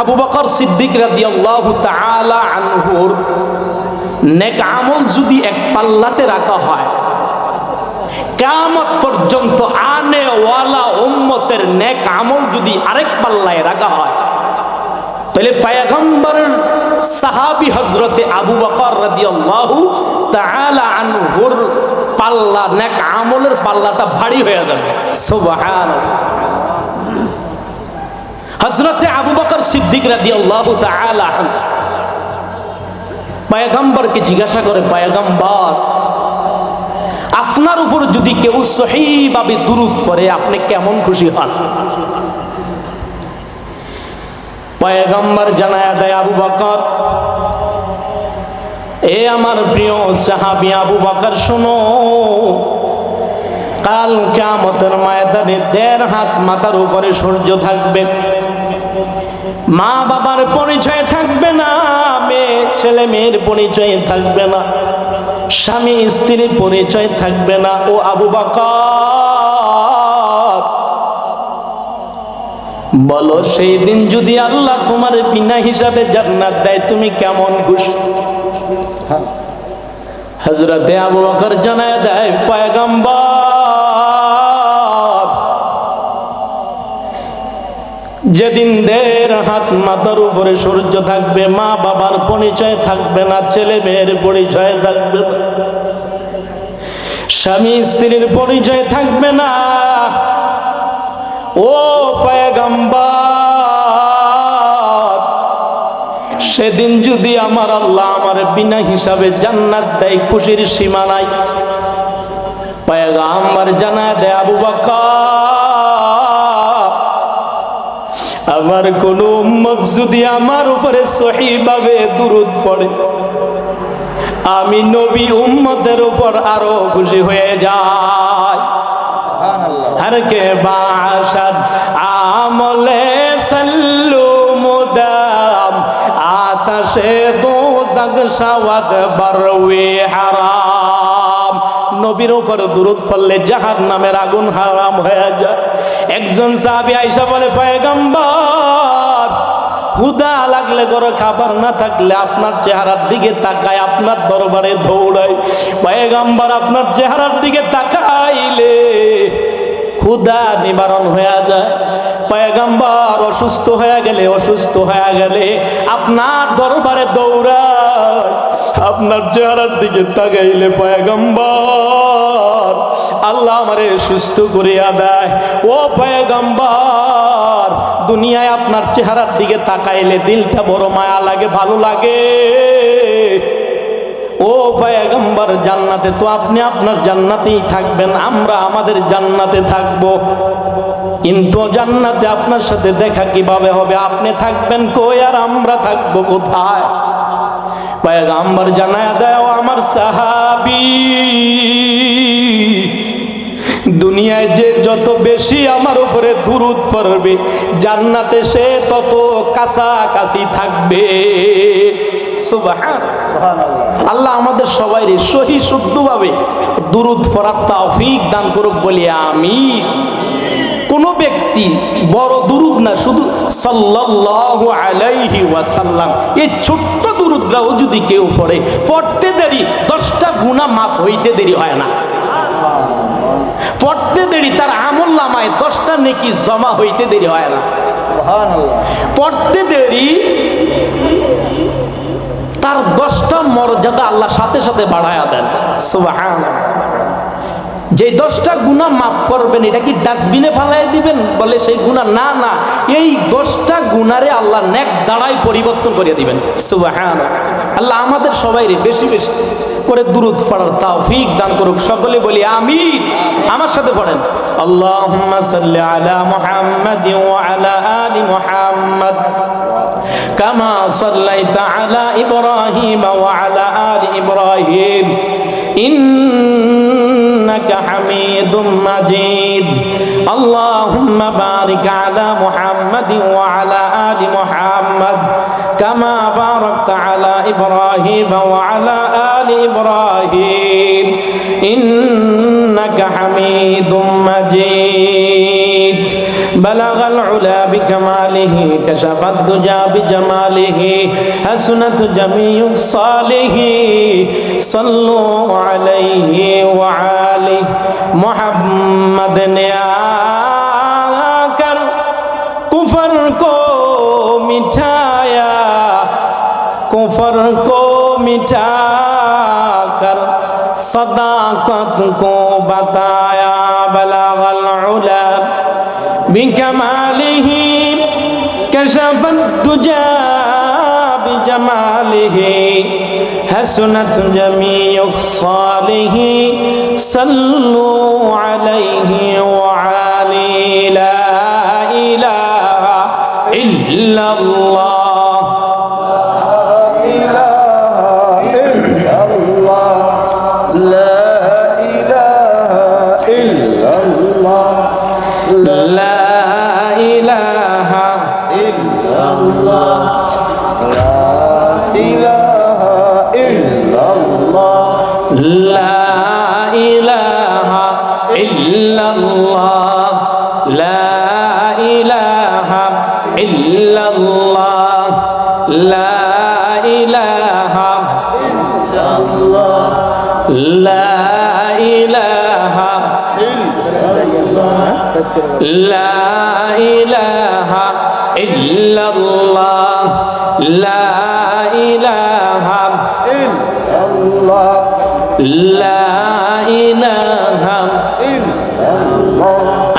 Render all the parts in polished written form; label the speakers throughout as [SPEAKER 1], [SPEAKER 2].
[SPEAKER 1] আবু বকর সিদ্দিক রাদিয়াল্লাহু তাআলা আনহুর নেক আমল যদি এক পাল্লাতে রাখা হয়, কিয়ামত পর্যন্ত আনে ওয়ালা উম্মতের নেক আমল যদি আরেক পাল্লায় রাখা হয়, তাহলে পয়গম্বরের সাহাবী হযরতে আবু বকর রাদিয়াল্লাহু তাআলা আনহুর পাল্লা, নেক আমলের পাল্লাটা ভারী হয়ে যাবে। সুবহানাল্লাহ। হযরতে আবু বকর সিদ্দিক রাদিয়াল্লাহু তাআলা আনহু পয়গম্বরকে জিজ্ঞাসা করে, পয়গম্বর, আপনার উপর যদি কেউ সহিভাবে দুরূদ পড়ে আপনি কেমন খুশি হন? পয়গম্বর জানায়া দেয়, আবু বকর, এ আমার প্রিয় সাহাবী আবু বকর, শোনো, কাল কিয়ামতের ময়দানে ১.৫ হাত মাথার উপরে সূর্য থাকবে, মা বাবার পরিচয় থাকবে না, মেয়ে ছেলে মেয়ের পরিচয় থাকবে না, স্বামী স্ত্রীর পরিচয় থাকবে না। ও আবু বকর, বলো সেই দিন যদি আল্লাহ তোমার বিনা হিসাবে জান্নাত দেয় তুমি কেমন খুশি? হযরতে আবু বকর জানায় দেয়, পয়গম্বর, যেদিন ১.৫ হাত মাথার উপরে সূর্য থাকবে, মা বাবার পরিচয় থাকবে না, ছেলে মেয়ের পরিচয় থাকবে না, স্বামী স্ত্রীর পরিচয় থাকবে না, ও পয়গম্বর, সেদিন যদি আমার আল্লাহ আমার বিনা হিসাবে জান্নাত দেয় খুশির সীমা নাই। পয়গম্বর জানায় দেয়, আবু বকর, আমার কোন উম্মত যদি আমার উপরে সহিভাবে দুরূদ পড়ে আমি নবী উম্মতের উপর আরো খুশি হয়ে যাই। হর কে বাশাদ আমলে সাল্লু মুদাম আতাশে দোজখ শাওয়াত বরওয়ে হারাম। নবীর উপর দুরূদ পড়লে জাহান্নামের আগুন হারাম হয়ে যায়। একজন সাহাবী আয়েশা বলে, পয়গম্বর, ক্ষুধা লাগলে ঘরে খাবার না থাকলে আপনার চেহারার দিকে তাকায়, আপনার দরবারে দৌড়াই। পয়গম্বর, আপনার চেহারার দিকে তাকাইলে ক্ষুধা নিবারণ হয়ে যায়। পয়গম্বর অসুস্থ হয়ে গেলে আপনার দরবারে দৌড়ায়, আপনার চেহারার দিকে তাকাইলে পয়গম্বর আল্লাহ আমারে সুস্থ করিয়া দেয়। ও পয়গম্বর, দুনিয়ায় আপনার চেহারার দিকে তাকাইলে দিলটা বড় মায়া লাগে, ভালো লাগে। ও পয়গম্বর, জান্নাতে তো আপনি আপনার জান্নাতেই থাকবেন, আমরা আমাদের জান্নাতে থাকব, কিন্তু জান্নাতে আপনার সাথে দেখা কিভাবে হবে? আপনি থাকবেন কই আর আমরা থাকব কোথায়? পয়গম্বর জানায়া দেয়, আমার সাহাবী, দুনিয়ায় যে যত বেশি আমার উপরে দুরূদ পড়বে জান্নাতে সে তত কাছাকাছি থাকবে। সুবহানাল্লাহ। আল্লাহ আমাদের সবাইরে সহি শুদ্ধভাবে দুরূদ পড়ার তৌফিক দান করুক বলি আমিন। কোন ব্যক্তি বড় দুরূদ না, শুধু সাল্লাল্লাহু আলাইহি ওয়াসাল্লাম, এই ছোট্ট দুরূদটাও যদি কেউ পড়ে, পড়তে দেরি 10টা গুনাহ মাফ হইতে দেরি হয় না। পড়তে দেরি তার আমল নামায় 10টা নেকি জমা হইতে দেরি হয় না। সুবহানাল্লাহ। পড়তে দেরি তার 10টা মর্যাদা আল্লাহ সাথে সাথে বাড়ায়া দেন। সুবহানাল্লাহ। যে 10টা গুনাহ মাফ করবেন, এটা কি ডাস্টবিনে ফালাই দিবেন? বলে সেই গুনাহ না, না, এই 10টা গুনারে আল্লাহ নেক দ্বারাই পরিবর্তন করে দিবেন। সুবহানাল্লাহ। আল্লাহ আমাদের সবাইরে বেশি বেশি করে দুরূদ পড়ার তৌফিক দান করুক। সকলে বলি আমিন। আমার সাথে পড়েন, আল্লাহুম্মা সাল্লি আলা মুহাম্মাদ ওয়া আলা আলি মুহাম্মাদ কামা সাল্লাইতা আলা ইব্রাহিম ওয়া আলা আলি ইব্রাহিম ইন্নাকা হামিদুম মাজিদ। আল্লাহুম্মা বারিক আলা মুহাম্মাদ ওয়া আলা আলি মুহাম্মাদ কামা বারাকতা আলা ইব্রাহিম ওয়া আলা আলি ইব্রাহিম ইন্নাকা হামিদুম মাজিদ। বালাগাল উলা বিকা بكماله كشف الدجى بجماله حسنت جميع صالحه صلوا عليه وعلى محمد ने आकर कुफर को मिटाया कुफर को मिटाकर सदाकत को बताया बलागल उला बिकमालिही कशफत दुजा बिजमालिही हसनत जमीउ सालिही सल्लु अलैहि वआली ला इलाहा इल्लल्लाह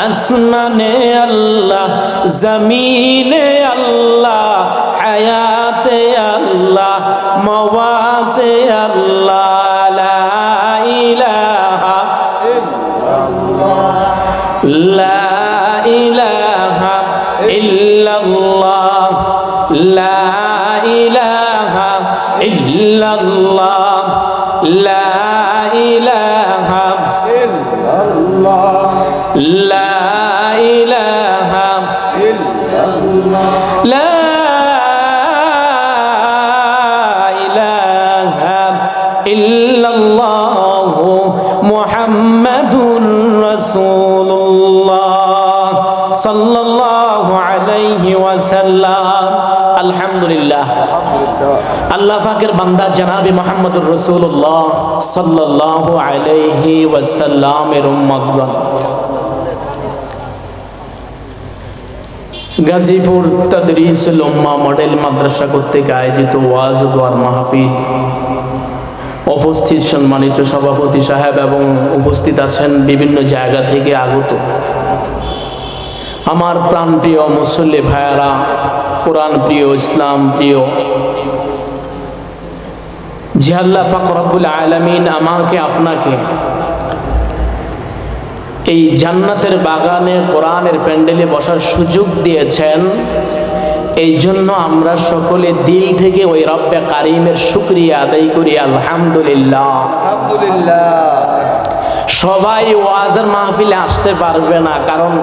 [SPEAKER 1] आसमाने अल्लाह ज़मीने अल्लाह हयाते अल्लाह मवाते अल्लाह ला इलाहा ला इलाहा इल्लल्लाह ला इलाहा इल्लल्लाह ला इलाहा इल्लल्लाह ला इलाहा इल्लल्लाह ला इलाहा इल्लल्लाह मुहम्मदुर रसूलुल्लाह सल्लल्लाहु अलैहि वसल्लम। अल्हम्दुलिल्लाह अल्लाह पाकेर बांदा जनाबे मुहम्मदुर रसूलुल्लाह सल्लल्लाहु अलैहि वसल्लमेर उम्मतगण গাজীপুর তাদরিসুল উম্মাহ মডেল মাদ্রাসা কর্তৃক আয়োজিত ওয়াজ ও দোয়ার মাহফিল উপস্থিত সম্মানিত সভাপতি সাহেব এবং উপস্থিত আছেন বিভিন্ন জায়গা থেকে আগত আমার প্রাণপ্রিয় মুসল্লি ভাইয়েরা, কোরআন প্রিয়, ইসলাম প্রিয়, যে আল্লাহ পাক রব্বুল আলামিন আমাকে আপনাকে এই জান্নাতের বাগানে কোরআনের প্যান্ডেলে বসার সুযোগ দিয়েছেন, এই জন্য আমরা সকলে দিল থেকে ওই রব্বে কারিমের শুকরিয়া আদায় করি। আলহামদুলিল্লাহ। সবাই ওয়াজের মাহফিলে আসতে পারবে না, কারণ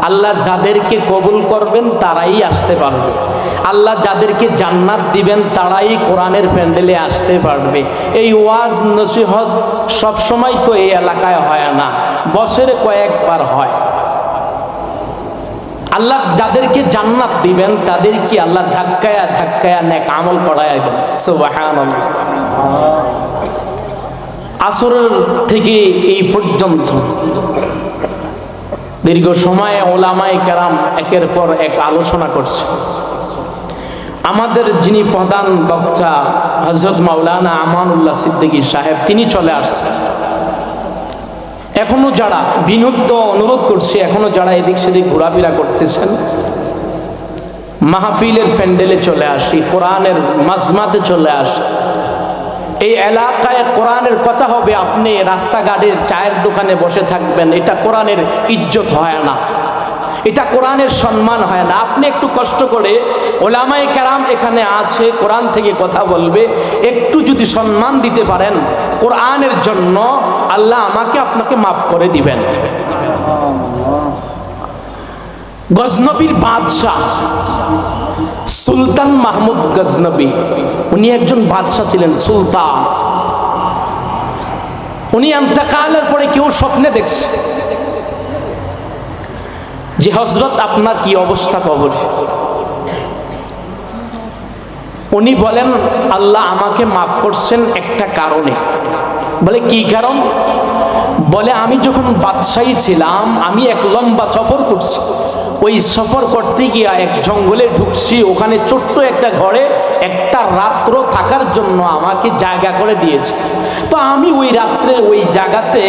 [SPEAKER 1] আল্লাহ যাদেরকে কবুল করবেন তারাই আসতে পারবে। আল্লাহ যাদেরকে জান্নাত দিবেন তারাই কোরআনের প্যান্ডেলে আসতে পারবে। এই ওয়াজ নসিহত সবসময় তো এই এলাকায় হয় না, বছরে কয়েকবার হয়। আল্লাহ যাদেরকে জান্নাত দিবেন তাদেরকে আল্লাহ ধাক্কায়া ধাক্কায়া নেক আমল করায় দেন। সুবহানাল্লাহ। আসরের থেকে এই পর্যন্ত দীর্ঘ সময় ওলামায়ে কেরাম একের পর এক আলোচনা করছে। আমাদের যিনি প্রধান বক্তা হযরত মাওলানা আমানুল্লাহ সিদ্দিকী সাহেব, তিনি চলে আসছেন। এখনো যারা বিনুদ্ধ অনুরোধ করছে, এখনো যারা এদিক সেদিক ঘোরাফেরা করতেছেন, মাহফিলের প্যান্ডেলে চলে আসি, কোরআনের মাজমাতে চলে আসি। এই এলাকায় কোরআনের কথা হবে, আপনি রাস্তাঘাটের চায়ের দোকানে বসে থাকবেন, এটা কোরআনের ইজ্জত হয় না, এটা কোরআনের সম্মান হয় না। আপনি একটু কষ্ট করে, ওলামায়ে কেরাম এখানে আছে, কোরআন থেকে কথা বলবে, একটু যদি সম্মান দিতে পারেন কোরআনের জন্য, আল্লাহ আমাকে আপনাকে মাফ করে দিবেন। গজনবীর বাদশাহ সুলতান মাহমুদ গজনবী, উনি একজন বাদশাহ ছিলেন, সুলতান। উনি ইন্তেকালের পরে কেউ স্বপ্নে দেখছে যে হযরত আপনার কি অবস্থা কবরে? উনি বলেন আল্লাহ আমাকে মাফ করছেন একটা কারণে। বলে কি কারণ? বলে আমি যখন বাদশাহী ছিলাম আমি এক লম্বা সফর করছি, ওই সফর করতে গিয়ে এক জঙ্গলে ঢুকছি, ওখানে ছোট্ট একটা ঘরে একটা রাত্র থাকার জন্য আমাকে জায়গা করে দিয়েছে। তো আমি ওই রাত্রে ওই জায়গাতে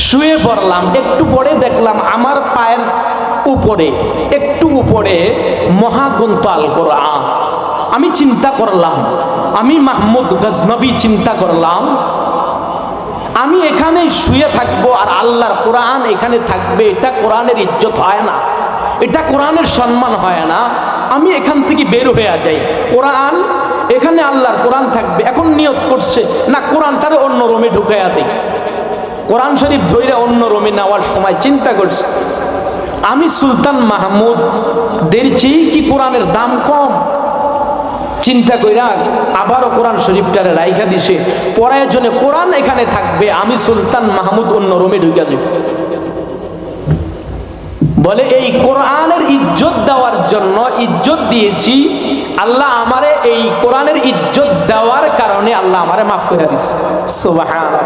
[SPEAKER 1] শুয়ে পড়লাম। একটু পরে দেখলাম আমার পায়ের উপরে একটু উপরে মহাগ্রন্থ আল কোরআন। আমি চিন্তা করলাম, আমি মাহমুদ গজনবী চিন্তা করলাম আমি এখানে শুয়ে থাকবো আর আল্লাহর কোরআন এখানে থাকবে, এটা কোরআনের ইজ্জত হয় না, এটা কোরআনের সম্মান হয় না। আমি এখান থেকে বের হয়ে যাই, কোরআন এখানে আল্লাহর কোরআন থাকবে। এখন নিয়ত করছে না কোরআন তারে অন্য রুমে ঢুকাইয়া দিই, কোরআন শরীফ ধইরা অন্য রুমে নেওয়ার সময় চিন্তা করছে আমি সুলতান মাহমুদ দের চেয়ে কি কোরআনের দাম কম? চিন্তা কইরা আবারও কোরআন শরীফটারে রাইখা দিছে, প্রয়োজনে কোরআন এখানে থাকবে, আমি সুলতান মাহমুদ অন্য রুমে ঢুকে যাব। বলে এই কোরআনের ইজ্জত দেওয়ার জন্য ইজ্জত দিয়েছি, আল্লাহ আমারে এই কোরআনের ইজ্জত দেওয়ার কারণে আল্লাহ আমারে মাফ করে দিছে। সুবহানাল্লাহ।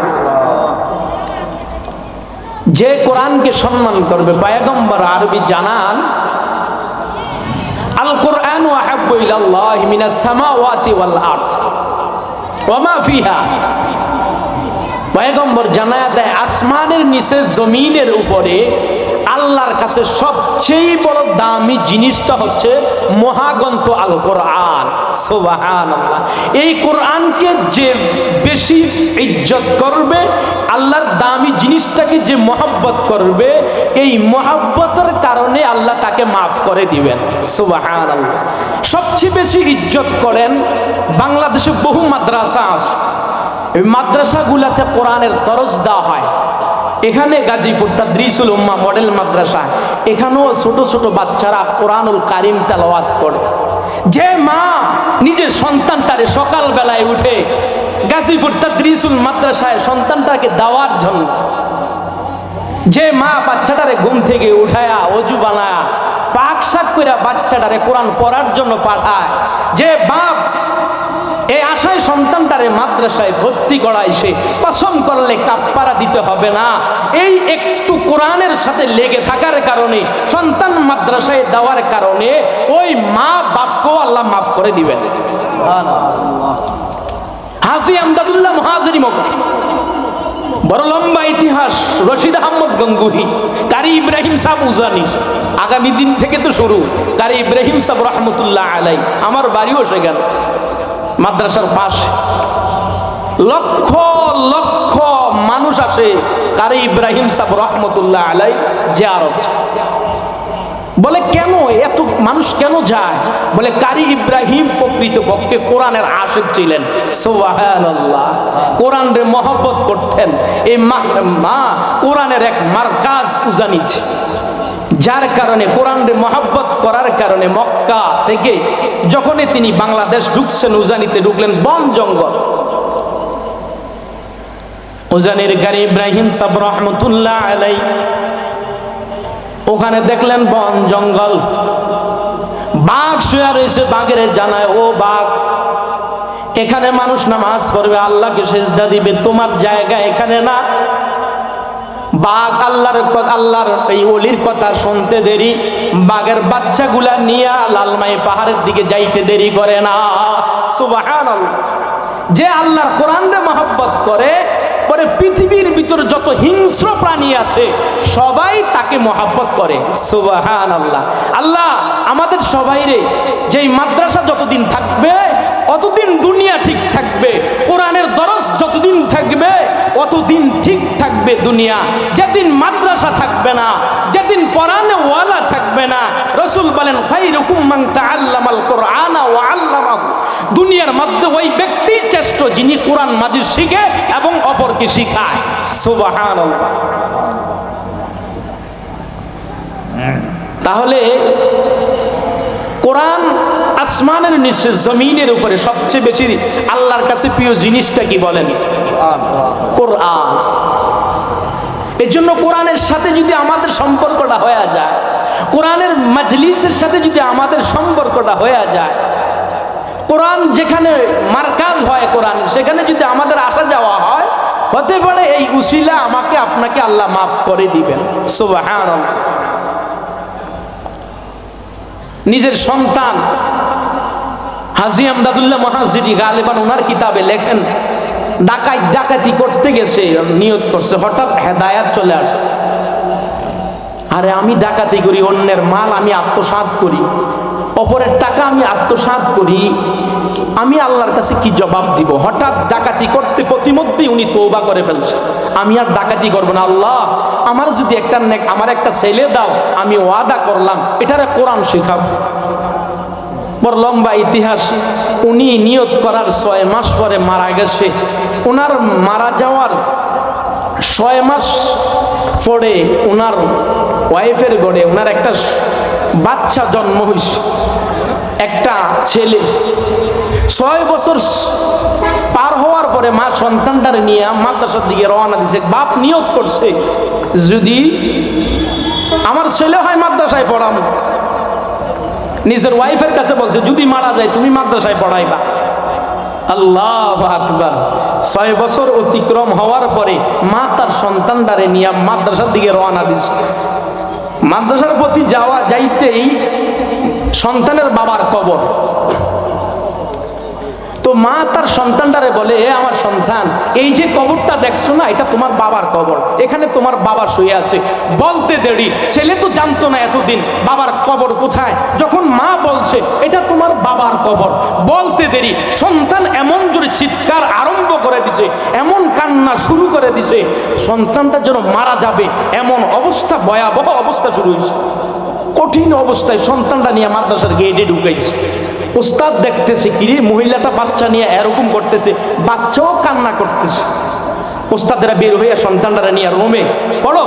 [SPEAKER 1] যে কোরআনকে সম্মান করবে, পয়গম্বর আরবি জানান আল কোরআন আহাব্বু ইলাল্লাহি মিনাস সামাওয়াতি ওয়াল আরদ ওয়া মা ফিহা। পয়গম্বর জানায়া দেয় আসমানের নিচে জমিনের উপরে আল্লাহর কাছে সবচেয়ে বড় দামি জিনিসটা হচ্ছে মহাগ্রন্থ আল কোরআন। সুবহানাল্লাহ। এই কোরআনকে যে বেশি ইজ্জত করবে, আল্লাহর দামি জিনিসটাকে যে মহব্বত করবে, এই মহব্বতের কারণে আল্লাহ তাকে মাফ করে দিবেন। সুবহানাল্লাহ। সবচেয়ে বেশি ইজ্জত করেন বাংলাদেশে বহু মাদ্রাসা আছে, এই মাদ্রাসাগুলোতে কোরআনের দরস দেওয়া হয়। এখানে গাজীপুর তাদরিসুল উম্মাহ মডেল মাদ্রাসা, এখানেও ছোট ছোট বাচ্চারা কোরআনুল কারীম তেলাওয়াত করে। যে মা নিজের সন্তানটারে সকাল বেলায় উঠে গাজীপুর তাদরিসুল মাদ্রাসায় সন্তানটাকে দেওয়ার জন্য, যে মা বাচ্চাটারে ঘুম থেকে উঠায়া অজু বানায়া পাক শাক কইরা বাচ্চাটারে কোরআন পড়ার জন্য পাঠায়, যে বাপ এই আশায় সন্তানটারে মাদ্রাসায় ভর্তি করাইছে, কসম করলে কাফারা দিতে হবে না। এই একটু কোরআনের সাথে লেগে থাকার কারণে, সন্তান মাদ্রাসায় দেওয়ার কারণে ওই মা বাপকেও আল্লাহ মাফ করে দিবেন। হাজী আমদাদুল্লাহ মুহাজিরি মক্কি, বড় লম্বা ইতিহাস, রশিদ আহমদ গঙ্গুহি, কারি ইব্রাহিম সাহেব উজানি, আগামী দিন থেকে তো শুরু। কারি ইব্রাহিম সাহেব রহমতুল্লাহ আলাই, আমার বাড়িও সেখানে মাদ্রাসার পাশে। লক্ষ লক্ষ মানুষ আসে কারি ইব্রাহিম সাহেব রহমতুল্লাহ আলাই জিয়ারত। বলে কেন এত মানুষ কেন যায়? বলে কারি ইব্রাহিম প্রকৃতপক্ষে কোরআনের আশিক ছিলেন। সুবহানাল্লাহ। কোরআনরে মহব্বত করতেন। এই মা কোরআনের এক মারকাজ উজানিত, যার কারণে কোরআনরে মহব্বত করার কারণে মক্কা থেকে যখনই তিনি বাংলাদেশ ঢুকছেন, উজানিতে ঢুকলেন বন জঙ্গল। উজানির কারি ইব্রাহিম সাহেব রহমতুল্লাহ আলাই ওখানে দেখলেন বন জঙ্গল, বাঘ শুয়ে রয়েছে। বাঘের জানায় ও বাঘ, এখানে মানুষ নামাজ পড়বে, আল্লাহকে সেজদা দিবে, তোমার জায়গা এখানে না। বাঘ আল্লাহর এই ওলির কথা শুনতে দেরি, বাঘের বাচ্চাগুলা নিয়ে লালমাই পাহাড়ের দিকে যাইতে দেরি করে না। সুবহানাল্লাহ। যে আল্লাহর কোরআনে মহব্বত করে, পরে পৃথিবীর ভিতর যত হিংস্র প্রাণী আছে সবাই তাকে মহব্বত করে। সুবহানাল্লাহ। আল্লাহ আমাদের সবাইরে, যেই মাদ্রাসা যতদিন থাকবে অতদিন দুনিয়া ঠিক থাকবে, কোরআনের দরস যতদিন থাকবে অতদিন ঠিক থাকবে দুনিয়া। যেদিন মাদ্রাসা থাকবে না, যেদিন কোরআনে ওয়ালা থাকবে না, রাসূল বলেন খায়রুকুম মান তাআল্লামাল কোরআনা ওয়া আল্লামাহু। দুনিয়ার মধ্যে ওই ব্যক্তি শ্রেষ্ঠ যিনি কোরআন মাজিদ শিখে এবং অপরকে শিখায়। সুবহানাল্লাহ। তাহলে কোরআন আসমানের নিচে জমিনের উপরে সবচেয়ে বেশি আল্লাহর কাছে প্রিয় জিনিসটা কি বলেন? কোরআন। এই জন্য কোরআনের সাথে যদি আমাদের সম্পর্কটা হয়ে যায়, কোরআনের মাজলিসের সাথে যদি আমাদের সম্পর্কটা হয়ে যায়, কোরআন যেখানে মারকাজ হয় কোরআন, সেখানে যদি আমাদের আসা যাওয়া হয়, হতে পারে এই উসিলা আমাকে আপনাকে আল্লাহ মাফ করে দিবেন। সুবহানাল্লাহ। নিজের সন্তান হাজী আমদাদুল্লাহ মহাজিরি গালিবান ওনার কিতাবে লেখেন, ডাকাতি করতে গেছে, নিয়ত করছে, হঠাৎ হেদায়াত চলে আসছে, আরে আমি ডাকাতি করি, অন্যের মাল আমি আত্মসাৎ করি, অপরের টাকা আমি আত্মসাৎ করি, আমি আল্লাহর কাছে কি জবাব দিব? হঠাৎ ডাকাতি করতে প্রতিমধ্যেই উনি তওবা করে ফেলছে, আমি আর ডাকাতি করব না, আল্লাহ আমার যদি আমার একটা ছেলে দাও, আমি ওয়াদা করলাম এটারে কোরআন শেখাবো। বড় লম্বা ইতিহাস। উনি নিয়ত করার 6 মাস পরে মারা গেছে। ওনার মারা যাওয়ার 6 মাস পরে ওনার ওয়াইফের ঘরে ওনার একটা বাচ্চা জন্ম হয়েছে, একটা ছেলে। 6 বছর পার হওয়ার পরে মা সন্তানটারে নিয়ে মাদ্রাসার দিকে রওনা দিছে। বাপ নিয়ত করছে, যদি আমার ছেলে হয় মাদ্রাসায় পড়াবো। নিজের ওয়াইফের কাছে বলছে, যদি মারা যায় তুমি মাদ্রাসায় পড়াইবা। আল্লাহু আকবার। 6 বছর অতিক্রম হওয়ার পরে মা তার সন্তানটারে নিয়ে মাদ্রাসার দিকে রওনা দিছে। মাদ্রাসার প্রতি যাইতেই সন্তানের বাবার কবর। তো মা তার সন্তানটারে বলে, এ আমার সন্তান, এই যে কবরটা দেখছো না, এটা তোমার বাবার কবর, এখানে তোমার বাবা শুয়ে আছে। বলতে দেরি, ছেলে তো জানতো না এতদিন বাবার কবর কোথায়। যখন মা বলছে এটা তোমার বাবার কবর, বলতে দেরি সন্তান এমন জোরে চিৎকার আরম্ভ করে দিছে, এমন কান্না শুরু করে দিছে, সন্তানটা যেন মারা যাবে এমন অবস্থা, ভয়াবহ অবস্থা শুরু হয়েছে। কঠিন অবস্থায় সন্তানটা নিয়ে মাদ্রাসার গেটে ঢুকাইছে। উস্তাদ দেখতেছে, কিরে মহিলাটা বাচ্চা নিয়ে এরকম করতেছে, বাচ্চাও কান্না করতেছে। উস্তাদেরা বের হইয়া সন্তানরা নিয়ে রুমে, পড়ো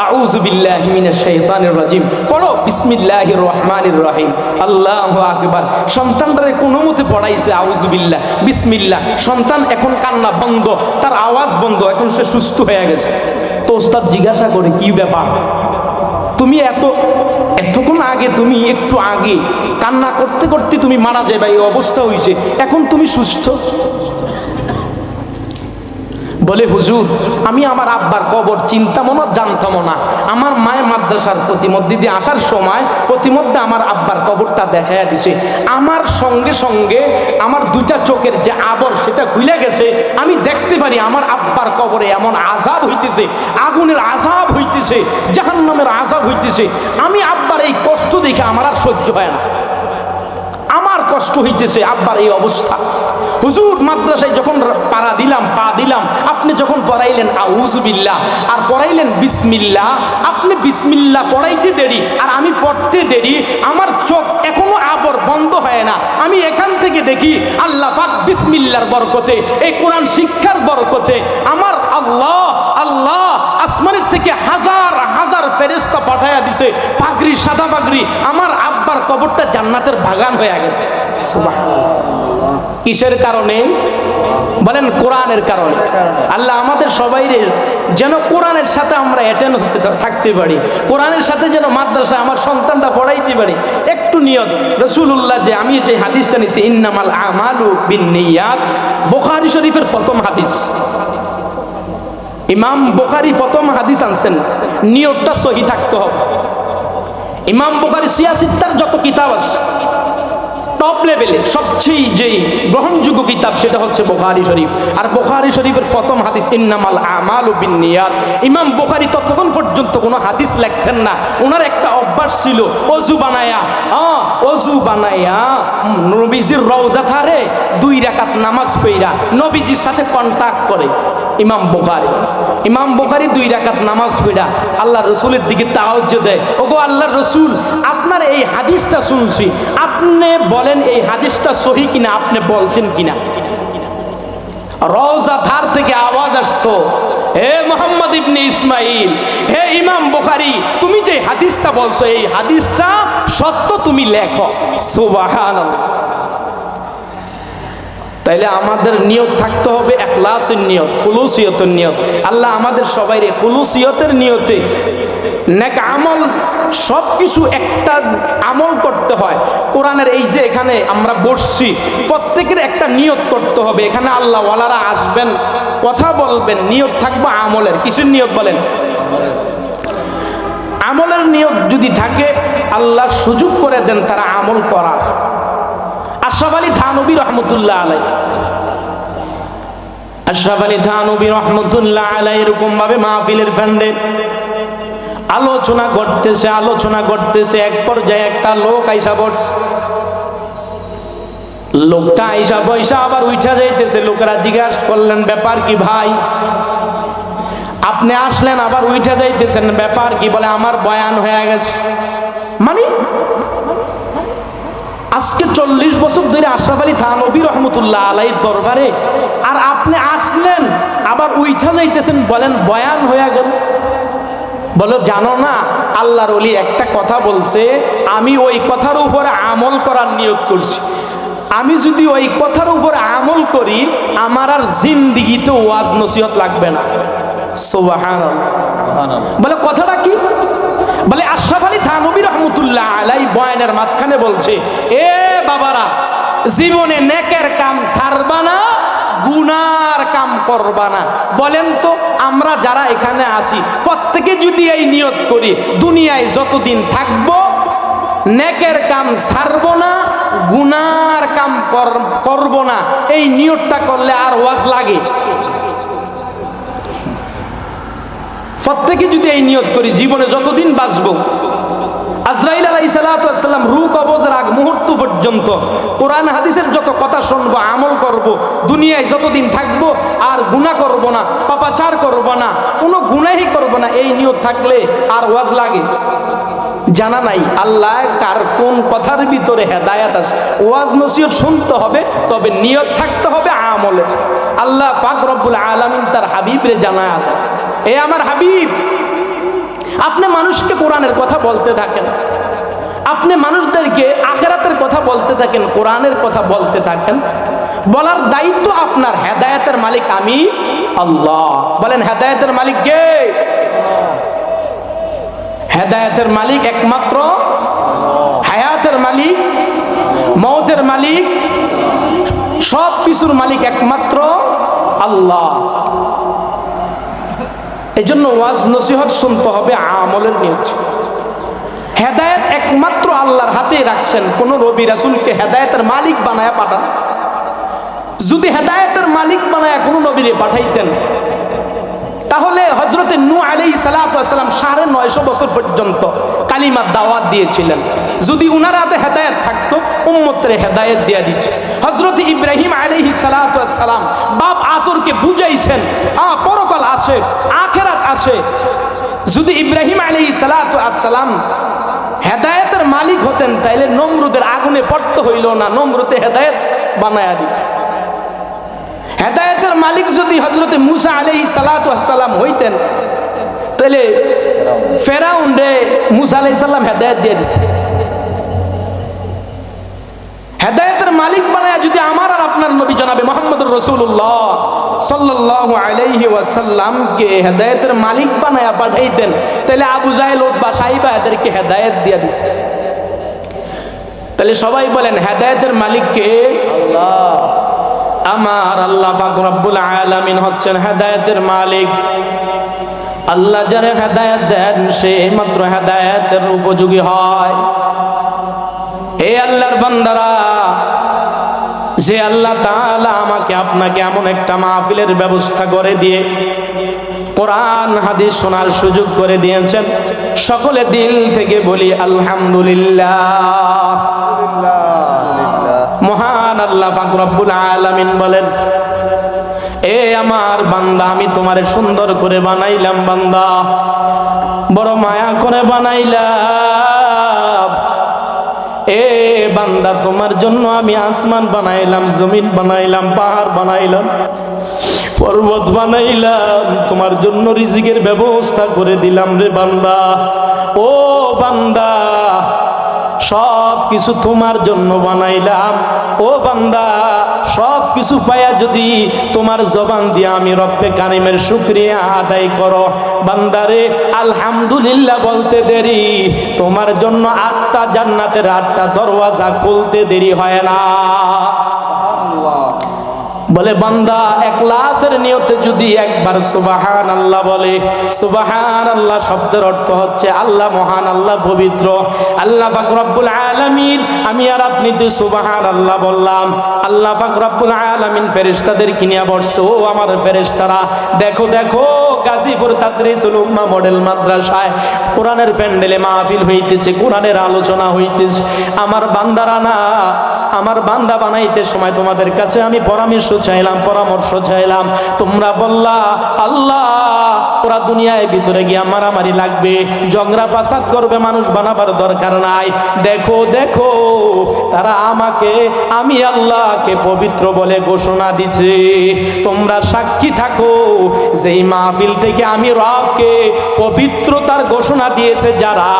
[SPEAKER 1] আউযু বিল্লাহি মিনাশ শাইতানির রাজিম, পড়ো বিসমিল্লাহির রহমানির রহিম, আল্লাহু আকবার। সন্তানরা কোনো মতে পড়াইছে আউযু বিল্লাহ বিসমিল্লাহ। সন্তান এখন কান্না বন্ধ, তার আওয়াজ বন্ধ, এখন সে সুস্থ হয়ে গেছে। তো উস্তাদ জিজ্ঞাসা করে, কি ব্যাপার, তুমি এতক্ষণ আগে, তুমি একটু আগে কান্না করতে করতে তুমি মারা যাবে, এই অবস্থা হয়েছে, এখন তুমি সুস্থ? বলে, হুজুর আমি আমার আব্বার কবর চিন্তামো না, জানতামও না। আমার মায়ের মাদ্রাসার প্রতিমধ্যে দিয়ে আসার সময় প্রতিমধ্যে আমার আব্বার কবরটা দেখাইয়া দিছে। আমার সঙ্গে সঙ্গে আমার 2টা চোখের যে আবর সেটা খুলে গেছে। আমি দেখতে পারি আমার আব্বার কবরে এমন আযাব হইতেছে, আগুনের আযাব হইতেছে, জাহান্নামের আযাব হইতেছে। আমি আব্বার এই কষ্ট দেখে আমার আর সহ্য হয় না, আমার কষ্ট হইতেছে আব্বার এই অবস্থা। হুজুর মাদ্রাসায় যখন পা দিলাম, আপনি যখন পড়াইলেন আউযু বিল্লাহ আর পড়াইলেন বিসমিল্লাহ, আপনি বিসমিল্লাহ পড়াইতে দেরি আর আমি পড়তে দেরি, আমার চোখ এখনো আবর বন্ধ হয় না। আমি এখান থেকে দেখি আল্লাহ পাক বিসমিল্লাহর বরকতে, এই কোরআন শিক্ষার বরকতে আমার আল্লাহ আসমানের থেকে হাজার হাজার ফেরেশতা পাঠায়া দিছে, পাগড়ি, সাদা পাগড়ি। আমার আব্বার কবরটা জান্নাতের বাগান হয়ে গেছে। সুবহানাল্লাহ। কিসের কারণে বলেন? কোরআনের কারণে। আল্লাহ আমাদের সবাইরে যেন কোরআনের সাথে আমরা অ্যাটেন্ড থাকতে পারি, কোরআনের সাথে যেন মাদ্রাসা আমার সন্তানটা পড়াইতে পারি। একটু নিয়ত। রাসূলুল্লাহ যে আমি যে হাদিসটা নিছি, ইন্নামাল আমালু বিন্নিয়াত, বুখারী শরীফের প্রথম হাদিস। ইমাম বুখারী প্রথম হাদিস আনছেন, নিয়তটা সহি থাকতে হবে। ইমাম বুখারী সিয়াসিত্তার যত কিতাব আছে, টপ লেভেলে সবচেয়ে যে গ্রহণযোগ্য কিতাব সেটা হচ্ছে বুখারী শরীফ। আর বুখারী শরীফের প্রথম হাদিস ইন্নামাল আমালু বিন্নিয়াত। ইমাম বুখারী ততক্ষণ পর্যন্ত কোনো হাদিস লিখতেন না। ওনার একটা অভ্যাস ছিল, অজু বানায়া নবীজির রওজা ধারে 2 রাকাত নামাজ পড়া নবীজির সাথে কন্টাক্ট করে ইমাম বুখারী 2 রাকাত নামাজ পড়া আল্লাহর রাসূলের দিকে তাওয়াজ্জুহ দেয়, ওগো আল্লাহর রাসূল, আপনার এই হাদিসটা শুনছি, আপনি বলেন এই হাদিসটা সহি কিনা, আপনি বলছেন কিনা। রওজা ধার থেকে আওয়াজ আসতো, হে মুহাম্মদ ইবনে ইসমাইল, হে ইমাম বুখারী, তুমি যে হাদিসটা বলছো এই হাদিসটা সত্য, তুমি লেখো। সুবহানাল্লাহ। তাইলে আমাদের নিয়ত থাকতে হবে ইখলাসের নিয়ত, খুলুসিয়তের নিয়ত। আল্লাহ আমাদের সবাইরে খুলুসিয়তের নিয়তে নেক আমল, সব কিছু একটা আমল করতে হয়। কোরআনের এই যে এখানে আমরা বসছি, প্রত্যেকের একটা নিয়ত করতে হবে। এখানে আল্লাহ ওয়ালারা আসবেন, কথা বলবেন, নিয়ত থাকবে আমলের। কিসের নিয়ত বলেন? আমলের নিয়ত যদি থাকে, আল্লাহ সুযোগ করে দেন তারা আমল করার। আশরাফ আলী থানভী রহমতুল্লাহ আলাই, আশরাফ আলী থানভী রহমতুল্লাহ আলাই এরকম ভাবে মাহফিলের ফ্যান্ডে আলোচনা করতেছে। এক পর্যায়ে একটা লোক আইসা পড়ছে। লোকটা আইসা পয়সা আবার উঠা যাইতেছে। লোকেরা জিজ্ঞাসা করলেন, ব্যাপার কি ভাই? আপনি আসলেন আবার উঠা যাইতেছেন, ব্যাপার কি? বলে, আমার বয়ান হয়ে গেছে। মানে আজকে 40 বছর ধরে আশরাফ আলী থানভী রহমতুল্লাহ আলাইহির দরবারে, আর আপনি আসলেন আবার উঠা যাইতেছেন, বলেন বয়ান হয়ে গেল। বলো, জানো না আল্লাহর ওলি একটা কথা বলছে, আমি ওই কথার উপরে আমল করার নিয়োগ করছি। আমি যদি ওই কথার উপর আমল করি, আমার আর জিন্দিগিতে ওয়াজ নসিহত লাগবে না। সুবহানাল্লাহ। বলে, কথাটা কি? বলে, আশরাফ আলী থানভী রহমতুল্লাহ আলাইহি বয়ানের মাঝখানে বলছে, এ বাবারা, জীবনে নেকের কাম ছাড়বা না, গুনার কাম করবা না। বলেন তো, আমরা যারা এখানে আসি প্রত্যেকে যদি এই নিয়ত করি, দুনিয়ায় যতদিন থাকবো নেকের কাম ছাড়বো না, গুনার কাম করব না, এই নিয়তটা করলে আর ওয়াজ লাগে? প্রত্যেকে যদি এই নিয়ত করি, জীবনে যতদিন বাঁচবো, আজরাইল আলাইহিস সালাতু ওয়াস সালাম রূহ কবজের আগ মুহূর্ত পর্যন্ত কোরআন হাদিসের যত কথা শুনবো, আমল করব, দুনিয়ায় যতদিন থাকবো আর গুনাহ করব না, পাপাচার করব না, কোনো গুনাহই করব না, এই নিয়ত থাকলে আর ওয়াজ লাগে? জানা নাই আল্লাহ কার কোন কথার ভিতরে হেদায়েত আছে। ওয়াজ নসিহত শুনতে হবে, তবে নিয়ত থাকতে হবে আমলের। আল্লাহ পাক রব্বুল আলামিন তার হাবিবরে জানায়, এ আমার হাবিব, আপনি মানুষকে কোরআনের কথা বলতে থাকেন, আপনি মানুষদেরকে আখিরাতের কথা বলতে থাকেন, কোরআনের কথা বলতে থাকেন। বলার দায়িত্ব আপনার। হেদায়েতের মালিক আমি আল্লাহ। বলেন, হেদায়েতের মালিক কে? হেদায়েতের মালিক একমাত্র, হায়াতের মালিক, মওতের মালিক, সব কিছুর মালিক একমাত্র আল্লাহ। এই জন্য ওয়াজ নসিহত শুনতে হবে আমলের নিয়ত। হেদায়েত একমাত্র আল্লাহর হাতে রাখছেন। কোন নবী রাসূলকে হেদায়েতের মালিক বানায়া পাঠান। যদি হেদায়েতের মালিক বানায়া কোন নবীরে পাঠাইতেন, তাহলে হযরতে নূহ আলাইহিস সালাতু ওয়াস সালাম 950 বছর পর্যন্ত কালিমার দাওয়াত দিয়েছিলেন। যদি উনার হাতে হেদায়েত থাকতো, উম্মতরে হেদায়েত দিয়া দিত। হযরতে ইব্রাহিম আলাইহিস সালাতু ওয়াস সালাম বাপ আজরকে বুঝাইছেন, পরকাল আছে, আখিরাত আছে। যদি ইব্রাহিম আলাইহিস সালাতু ওয়াস সালাম হেদায়েতের মালিক হতেন, তাইলে নমরুদের আগুনে পড়তে হইল না, নমরুদে হেদায়েত বানায়া দিত। হেদায়েতের মালিক যদি হযরতে মূসা আলাইহিস সালাতু ওয়াস সালাম হইতেন, তাহলে ফেরাউন রে মূসা আলাইহিস সালাম হেদায়েত দিয়ে দিত। হেদায়েতের মালিক বানায়া যদি আমার আর আপনার নবী জনাবে মুহাম্মদুর রাসূলুল্লাহ সাল্লাল্লাহু আলাইহি ওয়াসাল্লামকে হেদায়েতের মালিক বানায়া পাঠাইতেন, তাহলে আবু জাহেল, উতবা, সাইবা এদেরকে হেদায়েত দিয়ে দিত। তাহলে সবাই বলেন, হেদায়েতের মালিক কে? আল্লাহ। আমার আল্লাহ পাক রব্বুল আলামিন হচ্ছেন হেদায়েতের মালিক। আল্লাহ যারে হেদায়েত দেন, সে মাত্র হেদায়েতের উপযোগী হয়। হে আল্লাহর বান্দারা, যে আল্লাহ তাআলা আমাকে আপনাকে এমন একটা মাহফিলের ব্যবস্থা করে দিয়ে কোরআন হাদিস শোনার সুযোগ করে দিয়েছেন, সকলে দিল থেকে বলি আলহামদুলিল্লাহ। মহান আল্লাহ পাক রব্বুল আলামিন বলেন, এ আমার বান্দা, আমি তোমারে সুন্দর করে বানাইলাম বান্দা, বড় মায়া করে বানাইলাম। এ বান্দা, তোমার জন্য আমি আসমান বানাইলাম, জমিন বানাইলাম, পাহাড় বানাইলাম, পর্বত বানাইলাম, তোমার জন্য রিজিকের ব্যবস্থা করে দিলাম রে বান্দা। ও বান্দা, সব কিছু তোমার জন্য বানাইলাম। ও বান্দা, সব কিছু পায়া যদি তোমার জবান দিয়ে আমি রব্বে কারিমের শুকরিয়া আদায় করো, বান্দারে আলহামদুলিল্লাহ বলতে দেরি, তোমার জন্য 8টা জান্নাতের 8টা দরওয়াজা খুলতে দেরি হয় না। বলে বান্দা ইখলাসের নিয়তে যদি একবার সুবহানাল্লাহ বলে, সুবহানাল্লাহ শব্দের অর্থ হচ্ছে আল্লাহ মহান, আল্লাহ পবিত্র, আল্লাহ পাক রব্বুল আলামিন। আমি আর আপনি তো সুবহানাল্লাহ বললাম, আল্লাহ পাক রব্বুল আলামিন ফেরেশতাদেরকে নিয়ে বলছে, ও আমার ফেরেশতারা দেখো দেখো, গাজীপুর তাদরিসুল উম্মাহ মডেল মাদ্রাসায় কোরআনের প্যান্ডেলে মাহফিল হইতেছে, কোরআনের আলোচনা হইতেছে। আমার বান্দারা না, আমার বান্দা বানাইতে সময় তোমাদের কাছে আমি পরামর্শ চাইলাম, তোমরা বললা আল্লাহ ওরা দুনিয়ায় ভিতরে গিয়া মারামারি লাগবে, ঝগড়া ফাসাদ করবে, মানুষ বানাবার দরকার নাই। দেখো দেখো তারা আমাকে, আমি আল্লাহকে পবিত্র বলে ঘোষণা দিছে। তোমরা সাক্ষী থাকো যে এই মাহফিল থেকে আমি রবকে পবিত্রতার ঘোষণা দিয়েছে যারা,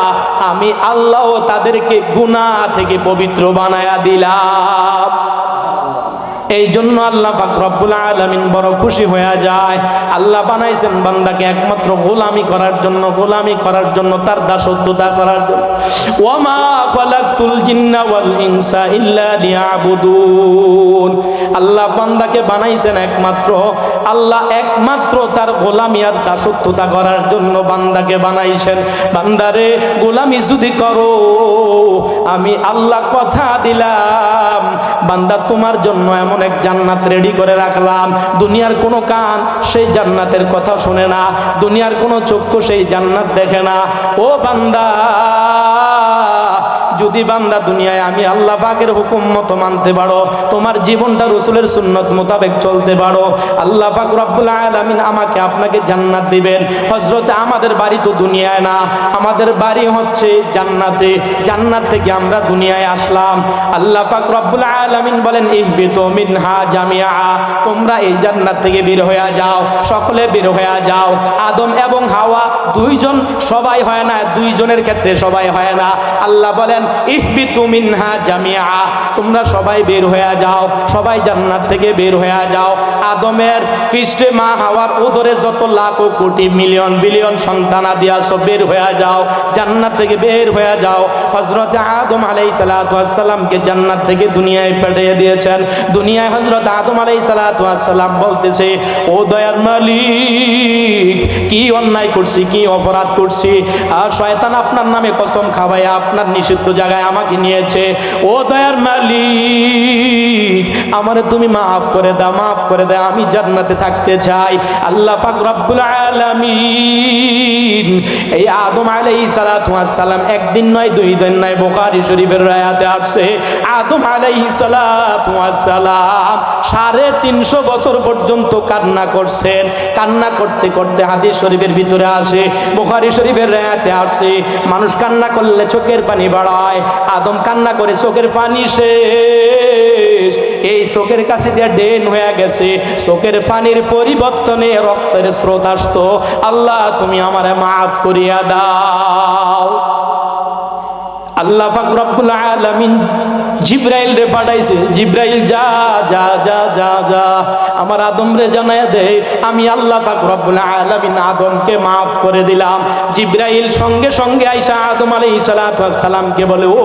[SPEAKER 1] আমি আল্লাহ তাদেরকে গুনাহ থেকে পবিত্র বানায়া দিলাম। এই জন্য আল্লাহ পাক রব্বুল আলামিন বড় খুশি হয়ে যায়। আল্লাহ বানাইছেন বান্দাকে একমাত্র গোলামি করার জন্য, তার দাসত্বতা করার জন্য। ওয়ামা খালাকতুল জিন্না ওয়াল ইনসা ইল্লা লিয়াবুদুন। আল্লাহ বান্দাকে বানাইছেন একমাত্র তার গোলামি আর দাসত্বতা করার জন্য বান্দাকে বানাইছেন। বান্দারে গোলামি যদি করো, আমি আল্লাহ কথা দিলাম বান্দা তোমার জন্য এমন এক জান্নাত রেডি করে রাখলাম, দুনিয়ার কোনো কান সেই জান্নাতের কথা শুনে না, দুনিয়ার কোনো চক্ষু সেই জান্নাত দেখে না। ও বান্দা, যদি বান্দা দুনিয়ায় আমি আল্লাহ পাকের হুকুম মতো মানতে পারো, তোমার জীবনটা রাসূলের সুন্নাত মোতাবেক চলতে পারো, আল্লাহ পাক রব্বুল আলামিন আমাকে আপনাকে জান্নাত দিবেন। হযরতে আমাদের বাড়ি তো দুনিয়ায় না, আমাদের বাড়ি হচ্ছে জান্নাতে। জান্নাত থেকে আমরা দুনিয়ায় আসলাম। আল্লাহ পাক রব্বুল আলামিন বলেন ইহবিতু মিনহা জামিআ, তোমরা এই জান্নাত থেকে বের হয়ে যাও, সকলে বের হয়ে যাও। আদম এবং হাওয়া দুইজন, সবাই হয় না, দুইজনের ক্ষেত্রে সবাই হয় না। আল্লাহ বলেন ইহবিতু মিনহা জামিআ, তোমরা সবাই বের হয়ে যাও, সবাই জান্নাত থেকে বের হয়ে যাও। আদমের পৃষ্ঠে মা হাওয়ার উদরে যত লাখ কোটি মিলিয়ন বিলিয়ন সন্তান আদি আছে, বের হয়ে যাও, জান্নাত থেকে বের হয়ে যাও। হযরত আদম আলাইহিস সালাতু ওয়াস সালামকে জান্নাত থেকে দুনিয়ায় পাঠিয়ে দিয়েছেন। দুনিয়ায় হযরত আদম আলাইহিস সালাতু ওয়াস সালাম বলতেছে, ও দয়ার মালিক, কি অন্যায় করছি, কি অপরাধ করছি, আর শয়তান আপনার নামে কসম খাওয়ায় আপনার নিষিদ্ধ জায়গায় আমাকে নিয়েছে। ও দয়ার মালিক, আমারে তুমি মাফ করে দাও, মাফ করে দাও, আমি জান্নাতে থাকতে চাই। আল্লাহ পাক রব্বুল আলামিন এই আদম আলাইহিস সালাতু ওয়াস সালাম একদিন নয়, দুই দিন নয়, বুখারী শরীফের রায়াতে আসছে আদম আলাইহিস সালাতু ওয়াস সালাম 350 বছর পর্যন্ত কান্না করছেন। কান্না করতে করতে হাদিস শরীফের ভিতরে আসে, বুখারী শরীফের রায়াতে আসছে, মানুষ কান্না করলে চোখের পানি বাড়ায়, আদম কান্না করে চোখের পানি শেষ, এই চোখের কাছে দিয়ে ড্রেন হয়ে গেছে, চোখের পানির পরিবর্তনে রক্তের স্রোত আসতো। আল্লাহ তুমি আমারে মাফ করিয়া দাও। আল্লাহ পাক রব্বুল আলামিন জিব্রাইল রে পাঠাইছে, জিব্রাইল যা যা যা যা যা আমার আদম রে জানায়া দে আমি আল্লাহ পাক রব্বুল আলামিন আদমকে মাফ করে দিলাম। জিব্রাইল সঙ্গে সঙ্গে আইসা আদম আলাইহিস সালাতু ওয়াস সালামকে বলে, ও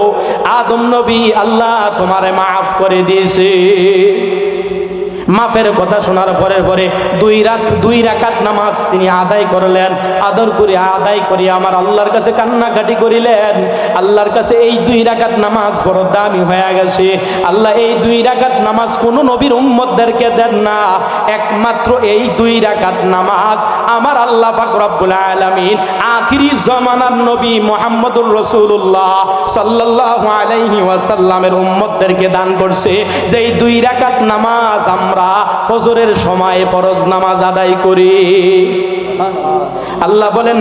[SPEAKER 1] আদম নবী, আল্লাহ তোমারে মাফ করে দিয়েছে। মাফের কথা শোনার পরে দুই রাকাত নামাজ তিনি আদায় করলেন। আদায় করে আমার আল্লাহর কাছে কান্নাকাটি করিলেন। আল্লাহর কাছে এই 2 রাকাত নামাজ বড় দামি হয়ে গেছে। আল্লাহ এই 2 রাকাত নামাজ কোন নবীর উম্মতদেরকে দেন না, একমাত্র এই 2 রাকাত নামাজ আমার আল্লাহ পাক রব্বুল আলামিন আখিরি জামানার নবী মুহাম্মদুর রাসূলুল্লাহ সাল্লাল্লাহু আলাইহি ওয়াসাল্লামের উম্মতদেরকে দান করছে। যেই 2 রাকাত নামাজ আমরা ফজরের সময় ফরজ নামাজ আদায় করি। আল্লাহ বলেন,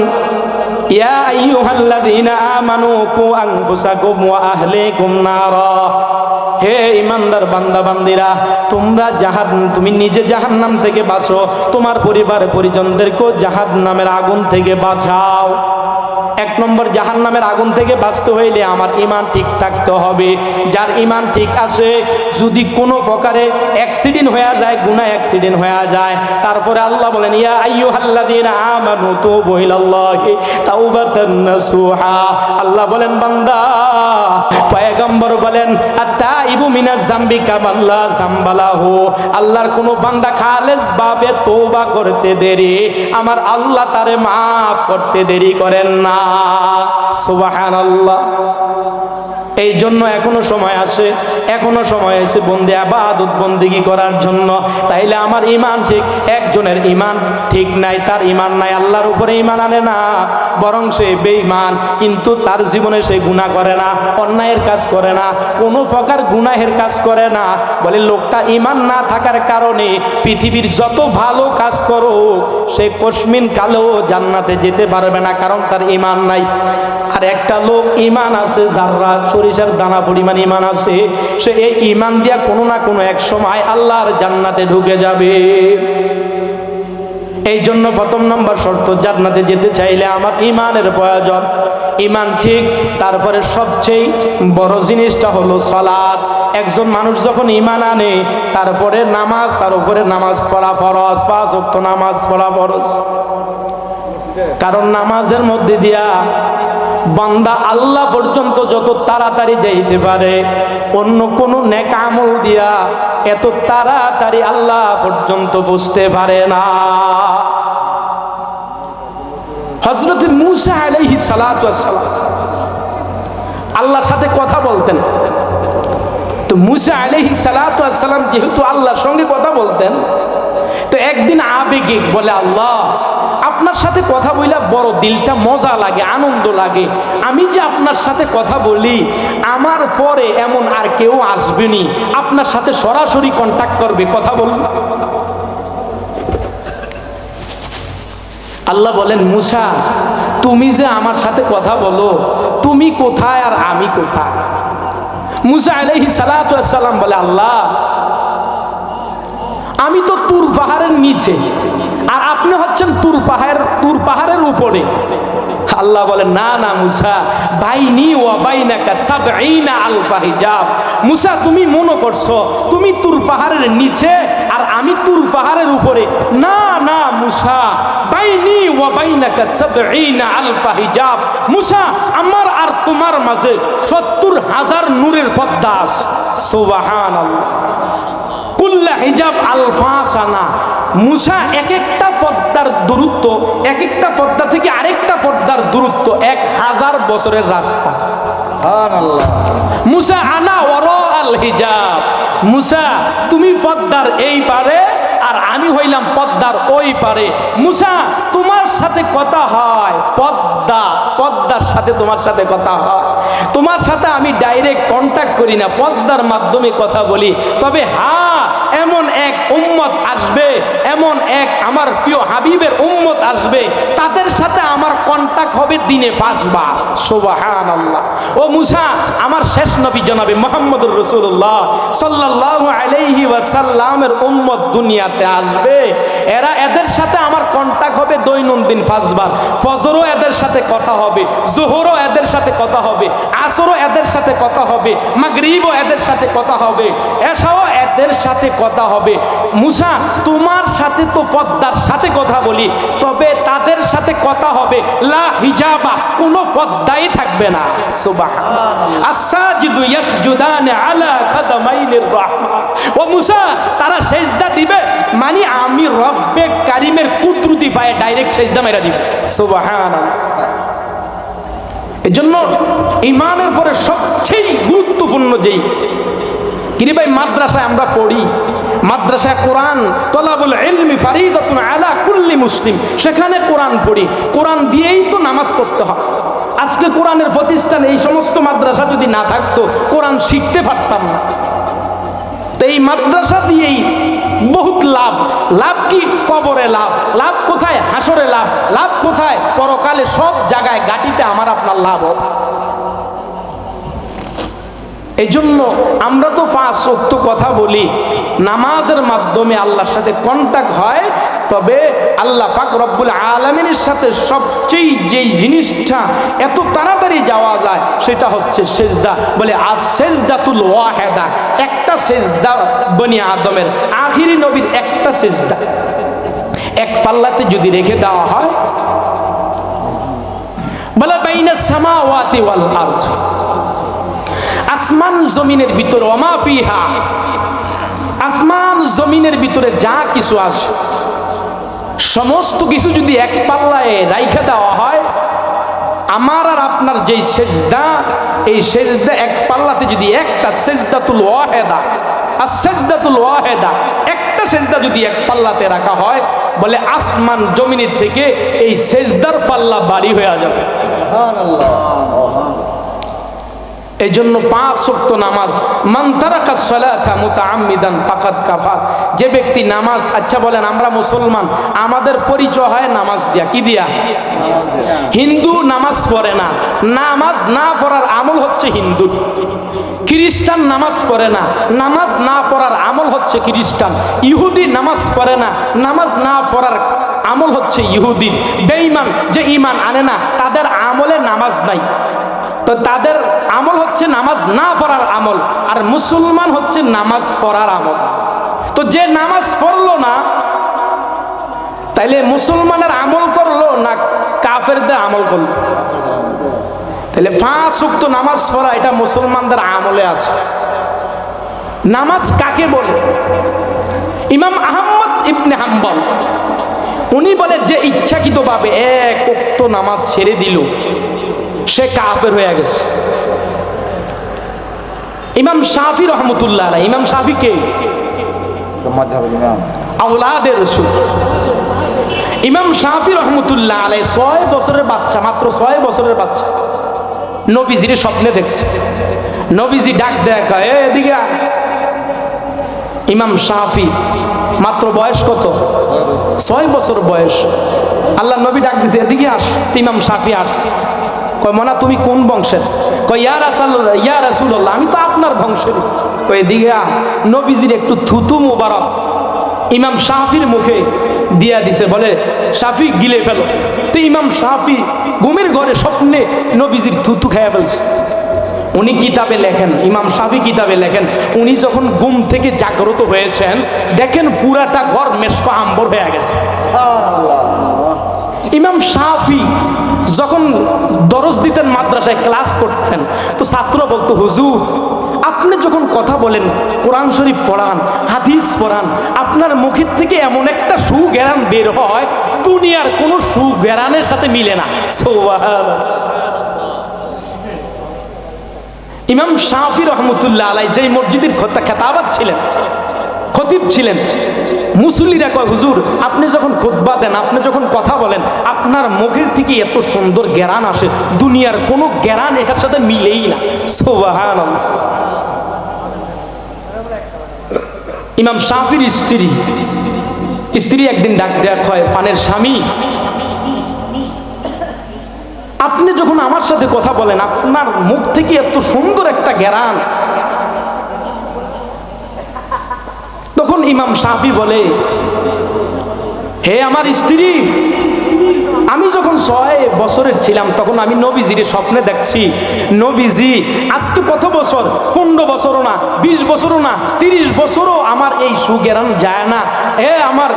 [SPEAKER 1] ইয়া আইয়ুহাল্লাযীনা আমানু কু আনফুসাকুম ওয়া আহলিকুম নারা, হে ইমানদার বান্দা বান্দিরা, তুমি নিজে জাহান্নাম থেকে বাঁচো, তোমার পরিবার পরিজনদেরকেও জাহান্নামের আগুন থেকে বাঁচাও। এক নম্বর, জাহান্নামের আগুন থেকে বাঁচতে হইলে আমার ঈমান ঠিক থাকতে হবে। যার ঈমান ঠিক আছে, যদি কোনো প্রকারে অ্যাক্সিডেন্ট হয়ে যায়, গুনাহ অ্যাক্সিডেন্ট হয়ে যায়, তারপরে আল্লাহ বলেন ইয়া আইয়ুহাল্লাযীনা আমানু তুবু ইলাল্লাহি তাওবাতান নাসুহা। আল্লাহ বলেন বান্দা, পয়গম্বর বলেন আত-তাইবু মিনাজ যামবি কামাল্লা যামবালাহু। আল্লাহর কোন বান্দা খালেস ভাবে তওবা করতে দেরি, আমার আল্লাহ তারে মাফ করতে দেরি করেন না। সুবহানাল্লাহ। এই জন্য এখনো সময় আছে, এখনো সময় আছে বন্দে ইবাদত বন্দেগী করার জন্য। তাইলে আমার ঈমান ঠিক, একজনের ঈমান ঠিক নাই, তার ঈমান নাই, আল্লাহর উপরে ঈমান আনে না, বরং সে বেঈমান, কিন্তু তার জীবনে সে গুনাহ করে না, অন্যায়ের কাজ করে না, কোনো প্রকার গুনাহের কাজ করে না। বলে লোকটা ঈমান না থাকার কারণে পৃথিবীর যত ভালো কাজ করুক সে কসমিন কালেও জান্নাতে যেতে পারবে না, কারণ তার ঈমান নাই। আর একটা লোক ঈমান আছে, যারা সরিষার দানা পরিমাণ ঈমান আছে, সে এই ঈমান দিয়া কোনো না কোনো এক সময় আল্লাহর জান্নাতে ঢুকে যাবে। এই জন্য প্রথম নম্বর শর্ত, জান্নাতে যেতে চাইলে আমার ঈমানের প্রয়োজন, ঈমান ঠিক। তারপরে সবচেয়ে বড় জিনিসটা হলো সালাত। একজন মানুষ যখন ঈমান আনে, তারপরে নামাজ, তার উপরে নামাজ পড়া ফরজ, 5 ওয়াক্ত নামাজ পড়া ফরজ। কারণ নামাজের মধ্যে দিয়া বান্দা আল্লাহ পর্যন্ত যত তাড়াতাড়ি যাইতে পারে, অন্য কোন নেক আমল দিয়া এত তাড়াতাড়ি আল্লাহ পর্যন্ত পৌঁছতে পারে না। হযরত মূসা আলাইহিস সালাতু ওয়াস সালাম আল্লাহর সাথে কথা বলতেন। তো মূসা আলাইহিস সালাতু ওয়াস সালাম যেহেতু আল্লাহর সঙ্গে কথা বলতেন, তো একদিন আবেগে বলে, আল্লাহ আপনার সাথে কথা বইলা বড় দিলটা মজা লাগে, আনন্দ লাগে, আমি যে আপনার সাথে কথা বলি, আমার পরে এমন আর কেউ আসবেনি আপনার সাথে সরাসরি কন্টাক্ট করবে, কথা বলবে। আল্লাহ বলেন, মূসা তুমি যে আমার সাথে কথা বলো, তুমি কোথায় আর আমি কোথায়? মূসা আলাইহিস সালাতু ওয়াস সালাম বলে, আল্লাহ আমি তো তুর পাহাড়ের নিচে, আর আপনি হচ্ছেন তুর পাহাড়ের উপরে। আল্লাহ বলেন, না না মূসা, বাইনি ওয়া বাইনাকা ৭০ আলফা হিজাব। মূসা তুমি মনে করছো তুমি তুর পাহাড়ের নিচে আর আমি তুর পাহাড়ের উপরে? না না মূসা, বাইনি ওয়া বাইনাকা ৭০ আলফা হিজাব। মূসা আমার আর তোমার মাঝে ৭০,০০০ নূরের পর্দা আছে। সুবহানাল্লাহ। কুল্লা হিজাব আলফা সানা। মূসা এক একটা পর্দার দূরত্ব, এক একটা পর্দা থেকে আরেকটা পর্দার দূরত্ব ১০০০ বছরের রাস্তা। সুবহানাল্লাহ। মূসা আনা ওয়ারা আল হিজাব। মূসা তুমি পর্দার এই পারে আর আমি হইলাম পর্দার ওই পারে। মূসা তোমার সাথে কথা হয় পর্দার সাথে, তোমার সাথে কথা হয়, তোমার সাথে আমি ডাইরেক্ট কন্টাক্ট করি না, পর্দার মাধ্যমে কথা বলি। তবে হ্যাঁ, এমন এক উম্মত আসবে, এমন এক আমার প্রিয় হাবিবের উম্মত আসবে, তাদের সাথে আমার কন্টাক্ট হবে দিনে 5 বার। সুবহানাল্লাহ। ও মূসা, আমার শেষ নবী জনাবে মুহাম্মদুর রাসূলুল্লাহ সাল্লাল্লাহু আলাইহি ওয়াসাল্লামের উম্মত দুনিয়াতে আসবে, এদের সাথে আমার কন্টাক্ট হবে দৈনন্দিন 5 বার। ফজরও এদের সাথে কথা হবে, জোহরও এদের সাথে কথা হবে, আসরও এদের সাথে কথা হবে, মাগরিবও এদের সাথে কথা হবে, এশাও এদের সাথে কথা হবে। মূসা তোমার সাথে তো পর্দার সাথে কথা বলি, তবে তাদের সাথে কথা হবে লা হিজাবা, কোনো পর্দাই থাকবে না। সুবহানাল্লাহ। আস-সাজিদু ইয়াসজুদানে আলা কাদামাইনির রাহমান। ও মূসা, তারা সেজদা দিবে মানে আমি রব্বে কারিমের কুদরতি পায়ে ডাইরেক্ট সেজদা মেরা দিবে। সুবহানাল্লাহ। এজন্য ঈমানের পরে সবচেয়ে গুরুত্বপূর্ণ যেই কিরে ভাই, মাদ্রাসায় আমরা পড়ি, মাদ্রাসায় কোরআন তলাবুল ইলমি ফারিদাতুন আলা কুল্লি মুসলিম, সেখানে কোরআন পড়ি, কোরআন দিয়েই তো নামাজ পড়তে হয়। আজকে কোরআনের প্রতিষ্ঠান এই সমস্ত মাদ্রাসা যদি না থাকতো, কোরআন শিখতে পারতাম না। তো এই মাদ্রাসা দিয়েই বহুত লাভ। লাভ কি? কবরে লাভ। লাভ কোথায়? হাসরে লাভ। লাভ কোথায়? পরকালে। সব জায়গায় গাটিতে আমার আপনার লাভ হবে। এই জন্য আমরা তো 5 ওয়াক্ত কথা বলি, নামাজের মাধ্যমে আল্লাহর সাথে কন্টাক্ট হয়, তবে আল্লাহ পাক রব্বুল আলামিনের সাথে সবচেয়ে যেই জিনিসটা এত তাড়াতাড়ি যাওয়া যায় সেটা হচ্ছে সেজদা। বলে আজ সেজদাতুল ওয়াহিদা, একটা সেজদা বনি আদমের আখিরি নবীর একটা সেজদা এক পাল্লাতে যদি রেখে দেওয়া হয়, বলে বাইনাস সামাওয়াতি ওয়াল আরদ, আসমান জমিনের ভিতরে, ওমা ফিহা, আসমান জমিনের ভিতরে যা কিছু আছে সমস্ত কিছু যদি এক পাল্লায় রাইখা দেওয়া হয়, আমার আর আপনার যেই সেজদা, এই সেজদা এক পাল্লাতে যদি একটা সেজদাতুল ওয়াহিদা, আর সেজদাতুল ওয়াহিদা একটা সেজদা যদি এক পাল্লাতে রাখা হয়, বলে আসমান জমিনের থেকে এই সেজদার পাল্লা ভারী হয়ে যাবে। এই জন্য 5 ওয়াক্ত নামাজ, মান তারাকা সালাতা মুতাআম্মিদান ফাকাদ কাফার, যে ব্যক্তি নামাজ, আচ্ছা বলেন আমরা মুসলমান, আমাদের পরিচয় হয় নামাজ দিয়া, কি দিয়া? হিন্দু নামাজ পড়ে না, নামাজ না পড়ার আমল হচ্ছে হিন্দু। খ্রিস্টান নামাজ পড়ে না, নামাজ না পড়ার আমল হচ্ছে খ্রিস্টান। ইহুদি নামাজ পড়ে না, নামাজ না পড়ার আমল হচ্ছে ইহুদির। বেঈমান যে ঈমান আনে না, তাদের আমলে নামাজ নাই, তো তাদের আমল হচ্ছে নামাজ না পড়ার আমল, আর মুসলমান হচ্ছে নামাজ পড়ার আমল। তো যে নামাজ পড়লো না, তাইলে মুসলমানের আমল করলো না কাফেরদের আমল করলো? তাহলে 5 ওয়াক্ত নামাজ পড়া এটা মুসলমানদের আমলে আছে। নামাজ কাকে বলে? ইমাম আহমদ ইবনে হাম্বল উনি বলে যে ইচ্ছাকৃতভাবে 1 ওয়াক্ত নামাজ ছেড়ে দিল, সে কাফের হয়ে গেছে। ইমাম শাফি রহমতুল্লাহ আলাইহি, ইমাম শাফি কে? আওলাদের রাসূল। ইমাম শাফি রহমতুল্লাহ আলাইহি 6 বছরের বাচ্চা, মাত্র 6 বছরের বাচ্চা, নবীজির স্বপ্নে দেখছে। নবীজি ডাক দেয়া কয়, এদিকে আয়। ইমাম শাফি মাত্র বয়স কত? 6 বছর বয়স। আল্লাহ নবী ডাক দিছে, এদিকে আস। ইমাম শাফি আসছে। কয় মনা তুমি কোন বংশের? কয় ইয়া রাসূলুল্লাহ, আমি তো আপনার বংশের। কয় এদিকে আ। নবীজির একটু থুতু মোবারক ইমাম শাফির মুখে দিয়া দিছে, বলে শাফি গিলে ফেলো। তো ইমাম শাফি ঘুমের ঘরে স্বপ্নে নবীজির থুতু খেয়ে ফেলছে। উনি কিতাবে লেখেন, ইমাম শাফি কিতাবে লেখেন, উনি যখন ঘুম থেকে জাগ্রত হয়েছেন, দেখেন পুরাটা ঘর মেশক আম্বর হয়ে গেছে। ইমাম শাফি যখন দরস দিতেন, মাদ্রাসায় ক্লাস করতেন, তো ছাত্র বলতো, হুজুর আপনি যখন কথা বলেন, কোরআন শরীফ পড়ান, হাদিস পড়ান, আপনার মুখের থেকে এমন একটা সুঘ্রাণ বের হয়, দুনিয়ার কোনো সুঘ্রাণের সাথে মিলে না। সুবহানাল্লাহ। ইমাম শাফি রহমতুল্লাহ আলাইহি যেই মসজিদের খেতাবাত ছিলেন, খতিব ছিলেন, মুসল্লিরা কয়, হুজুর আপনি যখন খুতবা দেন, আপনি যখন কথা বলেন, আপনার মুখের থেকে এত সুন্দর জ্ঞান আসে, দুনিয়ার কোনো জ্ঞান এটার সাথে মিলেই না। সুবহানাল্লাহ। ইমাম শাফির স্ত্রী একদিন ডাক দেয়া কয়, পানের স্বামী, আপনি যখন আমার সাথে কথা বলেন, আপনার মুখ থেকে এত সুন্দর একটা জ্ঞান। তখন ইমাম শাফি বলে, হে আমার স্ত্রী, আমি যখন 6 বছরের ছিলাম, তখন আমি নবীজির স্বপ্নে দেখছি। নবীজি আজকে কত বছর, 15 বছরও না, 20 বছরও না, 30 বছরও আমার এই সুজ্ঞান যায় না। হে আমার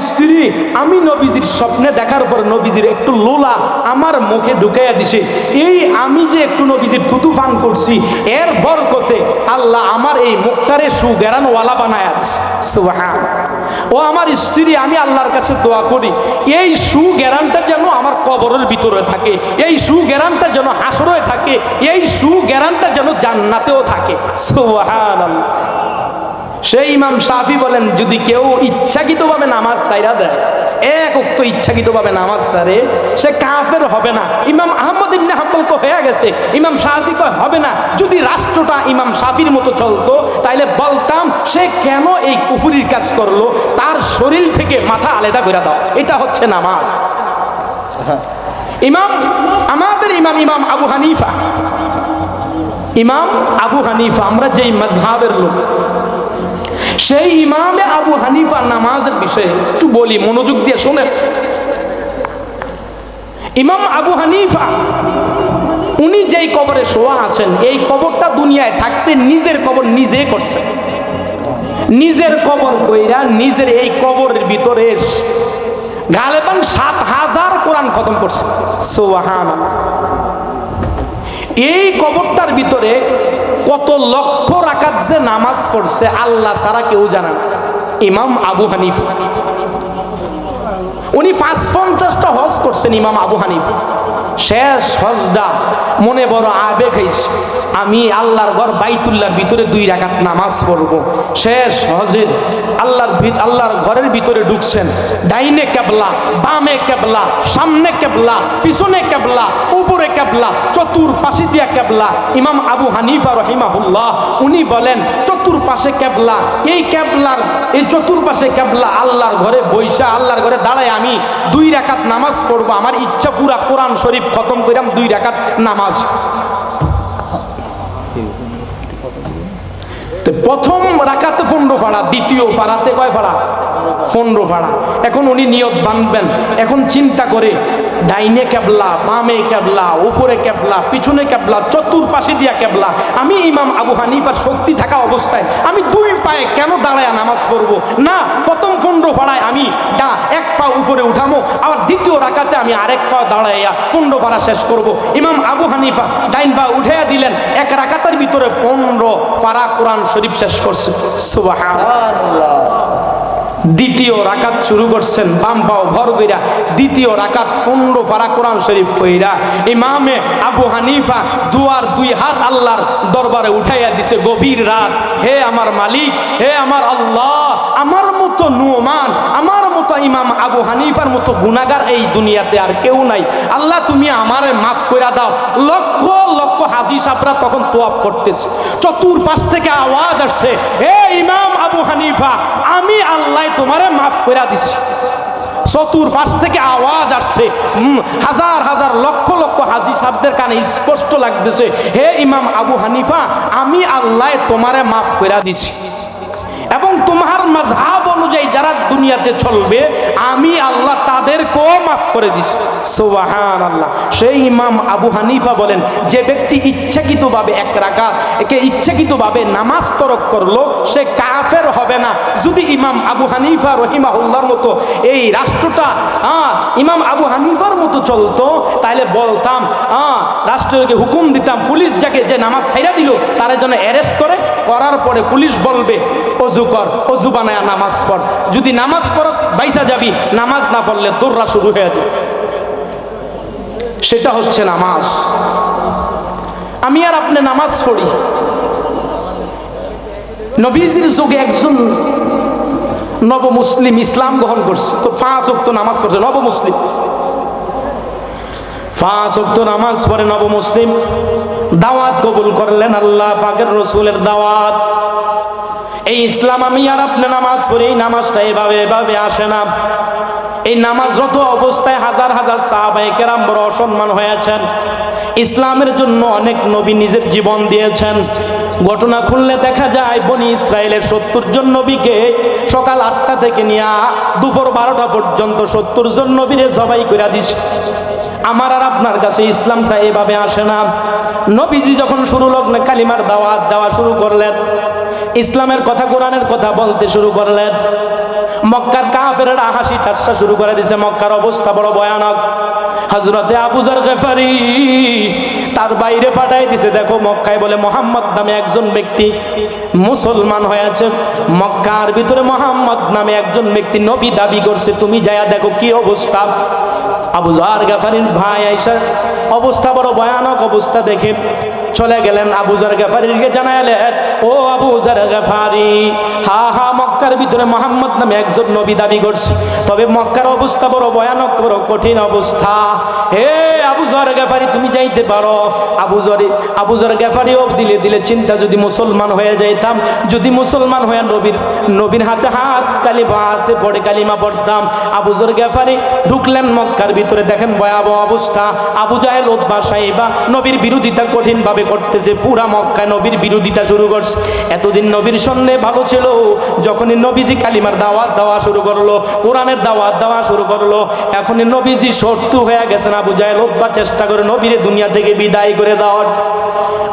[SPEAKER 1] স্ত্রী, আমি নবীজির স্বপ্নে দেখার পর নবীজির একটু লোলা আমার মুখে ঢুকাইয়া দিছে। এই আমি যে একটু নবীজির থুতু পান করছি, এর বরকতে আল্লাহ আমার এই মুখটারে সুজ্ঞান ওয়ালা বানায়া দিছে। সুবহানাল্লাহ। ও আমার স্ত্রী, আমি আল্লাহর কাছে দোয়া করি, এই সুজ্ঞানটা যেন আমার কবরের ভিতরে থাকে, এই সুজ্ঞানটা যেন হাসরে থাকে, এই সুজ্ঞানটা যেন জান্নাতেও থাকে। সুবহানাল্লাহ। সেই ইমাম শাফি বলেন, যদি কেউ ইচ্ছাকৃতভাবে নামাজ ছাইরা দেয়, 1 ওয়াক্ত ইচ্ছাকৃতভাবে নামাজ ছাড়ে, সে কাফের হবে না। ইমাম আহমদ ইবনে হাম্বল তো হয়ে গেছে, ইমাম শাফি কয় হবে না। যদি রাষ্ট্রটা ইমাম শাফির মতো চলতো, তাইলে বলতাম সে কেন এই কুফরির কাজ করলো, তার শরীর থেকে মাথা আলাদা করে দাও। এটা হচ্ছে নামাজ। আমাদের ইমাম আবু হানিফা, ইমাম আবু হানিফা, আমরা যেই মাযহাবের লোক, সেই ইমামে আবু হানিফা নামাজের বিষয়ে একটু বলি, মনোযোগ দিয়ে শোনেন। ইমাম আবু হানিফা উনি যেই কবরে শোয়া আছেন, এই কবরটা দুনিয়ায় থাকতে নিজের কবর নিজে করছেন। নিজের কবর কইরা নিজের এই কবরের ভিতরে গালেবান ৭,০০০ কোরআন খতম করছে। সুবহানাল্লাহ। এই কবরটার ভিতরে কত লক্ষ রাকাত যে নামাজ পড়ছে আল্লাহ ছাড়া কেউ জানে না। ইমাম আবু হানিফা উনি ৫৫০টা হজ করছেন। ইমাম আবু হানিফা শেষ হজটা মনে বড় আবেগ হয়েছে, আমি আল্লাহর ঘর বাইতুল্লাহর ভিতরে ২ রাকাত নামাজ পড়ব। শেষ হজের আল্লাহর ঘরের ভিতরে ঢুকছেন, ডাইনে কেবলা, বামে কেবলা, সামনে কেবলা, পিছনে কেবলা, উপরে কেবলা, চতুর্পাশে দিয়া কেবলা। ইমাম আবু হানিফা রহিমাহুল্লাহ উনি বলেন চতুর্পাশে কেবলা, এই চতুর্পাশে কেবলা, আল্লাহর ঘরে বৈশা, আল্লাহর ঘরে দাঁড়ায় আমি ২ রাকাত নামাজ পড়বো। আমার ইচ্ছা পুরা কোরআন শরীফ খতম করিলাম ২ রাকাত নামাজ। প্রথম রাকাতে 15 ফাড়া, দ্বিতীয় ফাড়াতে কয় ফাড়া? 15 ফাড়া। এখন উনি নিয়ত বাঁধবেন। এখন চিন্তা করে ডাইনে কেবলা, বামে কেবলা, উপরে কেবলা, পিছনে কেবলা, চতুর্পাশে দিয়া কেবলা। আমি ইমাম আবু হানিফার শক্তি থাকা অবস্থায় আমি 2 পায়ে কেন দাঁড়ায় নামাজ পড়বো না? প্রথম 15 ফাড়ায় আমি এক পা উপরে উঠামো, আবার দ্বিতীয় রাকাতে আমি আরেক পা দাঁড়াইয়া 15 ফাড়া শেষ করব। ইমাম আবু হানিফা ডাইন পা উঠাইয়া দিলেন, এক রাকাতের ভিতরে 15 ফাড়া কোরআন শরীফ শেষ করছে। সুবহানাল্লাহ। দ্বিতীয় রাকাত শুরু করছেন, বাম পাও ভর কইরা দ্বিতীয় রাকাত 15 ফাড়া কোরআন শরীফ কইরা ইমামে আবু হানিফা দুয়ার 2 হাত আল্লাহর দরবারে উঠাইয়া দিছে। গভীর রাত, হে আমার মালিক, হে আমার আল্লাহ, আমার মতো নুমান, আমার মতো ইমাম আবু হানিফার মতো গুনাহগার এই দুনিয়াতে আর কেউ নাই। আল্লাহ তুমি আমারে মাফ কইরা দাও। লক্ষ লক্ষ হাজী সাহেবরা তখন তোয়াব করতেছে। চতুর্পাশ থেকে আওয়াজ আসছে, হে ইমাম আবু হানিফা, আমি আল্লাহ তোমারে মাফ কইরা দিছি। চতুর্পাশ থেকে আওয়াজ আসছে, হাজার হাজার লক্ষ লক্ষ হাজী সাহেবদের কানে স্পষ্ট লাগতেছে, হে ইমাম আবু হানিফা, আমি আল্লাহ তোমারে মাফ কইরা দিছি। এবং তোমার মাযহাব অনুযায়ী যারা দুনিয়াতে চলবে আমি আল্লাহ তাদেরকেও মাফ করে দিছি। সুবহানাল্লাহ। সেই ইমাম আবু হানিফা বলেন, যে ব্যক্তি ইচ্ছাকৃতভাবে এক রাকাত ইচ্ছাকৃতভাবে নামাজ তরক করলো সে কাফের হবে না। যদি ইমাম আবু হানিফা রহিমাহুল্লাহর মতো এই রাষ্ট্রটা ইমাম আবু হানিফার মতো চলতো, তাহলে বলতাম রাষ্ট্রকে হুকুম দিতাম, পুলিশ যাকে যে নামাজ ছাইরা দিল তার জন্য অ্যারেস্ট করার পরে পুলিশ বলবে অজু কর, অজু বানায়া নামাজ পড়। যদি নামাজ পড়স বাইসা যাবি, নামাজ না পড়লে দৌড়া শুরু হয়ে যাবে। সেটা হচ্ছে নামাজ। আমি আর আপনি নামাজ পড়ি। নবীজির যুগে একজন নবমুসলিম ইসলাম গ্রহণ করছে, তো 5 ওয়াক্ত নামাজ পড়ছে। নবমুসলিম 5 ওয়াক্ত নামাজ পড়ে নবমুসলিম, দাওয়াত কবুল করলেন আল্লাহ পাকের রাসূলের দাওয়াত। এই ইসলাম আমি আর আপনি নামাজ পড়ি, এই নামাজটা এভাবে আসে না। এই নামাজরত অবস্থায় হাজার হাজার সাহাবায়ে কেরাম বড় অসম্মান হয়েছেন। ইসলামের জন্য অনেক নবী নিজের জীবন দিয়েছেন। ঘটনা খুললে দেখা যায় বনি ইসরায়েলের 70 জন নবীকে সকাল 8টা থেকে নিয়ে দুপুর 12টা পর্যন্ত 70 জন নবীরে জবাই করে দিছে। আমার আর আপনার কাছে ইসলামটা এভাবে আসে না। নবীজি যখন শুরু লগ্নে কালিমার দাওয়াত দেওয়া শুরু করলেন, ইসলামের কথা কোরআনের কথা বলতে শুরু করলেন, মক্কার কাফেররা হাসি ঠাট্টা শুরু করে দিয়েছে। মক্কার অবস্থা বড় ভয়ানক। হযরতে আবু যর গফারি তার বাইরে পাঠাই দিছে, দেখো মক্কায় বলে মোহাম্মদ নামে একজন ব্যক্তি মুসলমান হয়েছে, মক্কার ভিতরে মোহাম্মদ নামে একজন ব্যক্তি নবী দাবি করছে, তুমি যায়া দেখো কি অবস্থা। আবু যর গফারির ভাই আয়েশা অবস্থা বড় ভয়ানক অবস্থা দেখে চলে গেলেন। আবু যর গফারিকে জানালেন, ও আবু যর গফারি, হা মক্কার ভিতরে মুহাম্মদ নামে একজন নবী দাবি করছে। তবে মক্কার অবস্থা বড় ভয়ানক, বড় কঠিন অবস্থা। হে আবু যর গেফারি, তুমি যাইতে পারো। আবু যর গেফারিও দিলে চিন্তা, যদি মুসলমান হয়ে যাইতাম, যদি মুসলমান হয়ে নবীর হাতে হাত কালিমা হাতে পড়ে কালিমা পড়তাম। আবু যর গেফারি ঢুকলেন মক্কার ভিতরে, দেখেন ভয়াবহ অবস্থা। আবু জাহেল, উতবা, সাইবা নবীর বিরোধিতা কঠিন ভাবে করতেছে। পুরা মক্কায় নবীর বিরোধিতা শুরু করছে। এতদিন নবীর সঙ্গে ভালো ছিল, যখনই নবীজি কালিমার দাওয়াত দেওয়া শুরু করলো, কোরআনের দাওয়াত দেওয়া শুরু করলো, এখনই নবীজি শত্রু হয়ে গেছেন। আবু জাহেল, উতবা চেষ্টা করে নবীর দুনিয়া থেকে বিদায় করে দেওয়ার।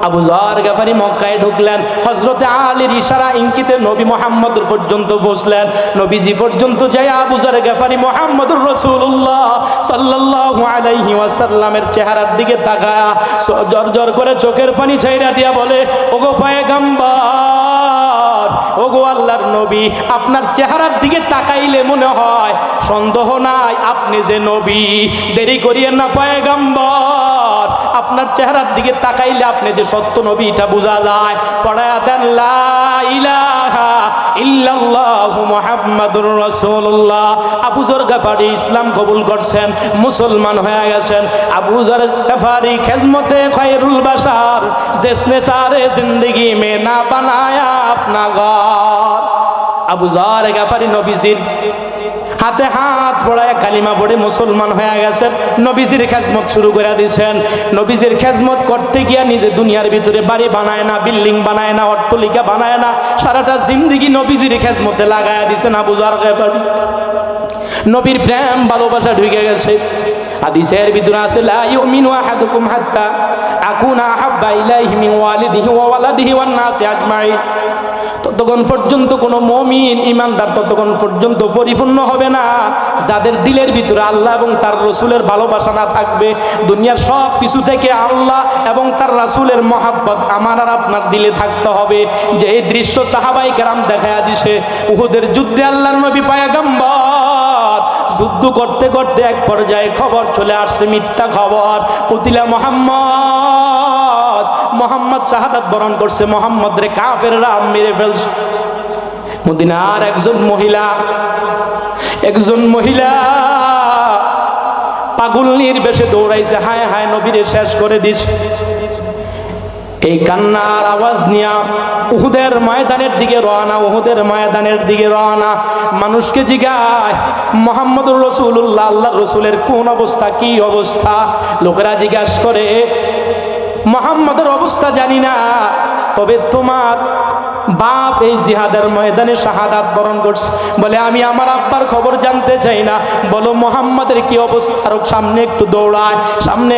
[SPEAKER 1] আবু যর গেফারি মক্কায় ঢুকলেন, হযরতে আলীর ইশারা ইঙ্গিতে নবী মুহাম্মদ পর্যন্ত পৌঁছলেন। নবীজি পর্যন্ত যায় আবু যর গেফারি মুহাম্মদুর রাসূলুল্লাহ সাল্লাল্লাহু আলাইহি ওয়াসাল্লামের চেহারার দিকে তাকায়া জর করে চোখের পানি ছাইরা দিয়া বলে, ওগো পয়গম্বর, ওগো আল্লাহর নবী, আপনার চেহারার দিকে তাকাইলে মনে হয় সন্দেহ নাই আপনি যে নবী। দেরি করিয়েন না পয়গম্বর, আপনার চেহারার দিকে তাকাইলে আপনি যে সত্য নবী এটা বোঝা যায়। পড়ায়া দেন লা ইলাহা ইল্লাল্লাহু মুহাম্মাদুর রাসূলুল্লাহ। আবু যর গেফারি ইসলাম কবুল করছেন, মুসলমান হয়ে গেছেন। আবু যর গেফারি খিজমতে খায়রুল বাশার, জিসনে সারে জিंदगी में ना बनाया अपना घर। আবু যর গেফারি নবীজির হাতে হাত পড়ায় কালিমা পড়ে মুসলমান হয়ে গেছেন। নবীজির খেজমত শুরু করে দিয়েছেন। নবীজির খেজমত করতে গিয়া নিজে দুনিয়ার ভিতরে বাড়ি বানায় না, বিল্ডিং বানায় না, অট্টালিকা বানায় না, সারাটা জিন্দেগি নবীজির খেজমতে লাগায়া দিয়েছেন আবু যর গেফারি। নবীর প্রেম ভালোবাসা ঢুকে গেছে। হাদিসের ভিতরে আছে, লা ইউমিনু আহাদুকুম হাত্তা আকুনা আহাব্বা ইলাইহি মিন ওয়ালিদিহি ওয়া ওয়ালাদিহি ওয়ান নাসি আজমাইন। ততক্ষণ পর্যন্ত কোনো মুমিন ইমানদার ততক্ষণ পর্যন্ত পরিপূর্ণ হবে না, যাদের দিলের ভিতরে আল্লাহ এবং তার রাসূলের ভালোবাসা না থাকবে। দুনিয়ার সব কিছু থেকে আল্লাহ এবং তার রাসূলের মহাব্বত আমার আর আপনার দিলে থাকতে হবে। যে এই দৃশ্য সাহাবায়ে কেরাম দেখায়া দিছে। উহুদের যুদ্ধে আল্লাহর নবী পয়গম্বর যুদ্ধ করতে করতে এক পর্যায়ে খবর চলে আসছে, মিথ্যা খবর, কুতিলা মুহাম্মদ শাহাদাত বরণ করছে, মুহাম্মদ রে কাফেররা মেরে ফেলছে। মদিনার একজন মহিলা পাগলনির বেশে দৌড়াইছে, হায় হায় নবীরে শেষ করে দিছে। এই কান্নার আওয়াজ নিয়া উহুদের ময়দানের দিকে রওনা। মানুষকে জিগায়, মুহাম্মদুর রাসূলুল্লাহ, আল্লাহর রাসূলের কোন অবস্থা, কি অবস্থা? লোকেরা জিজ্ঞাসা করে, মুহাম্মদের অবস্থা জানি না, তবে তোমার বাপ এই জিহাদের ময়দানে শাহাদাত বরণ করছে। বলে, আমি আমার আব্বার খবর জানতে চাই না, বলো মুহাম্মদের কি অবস্থা। আর সামনে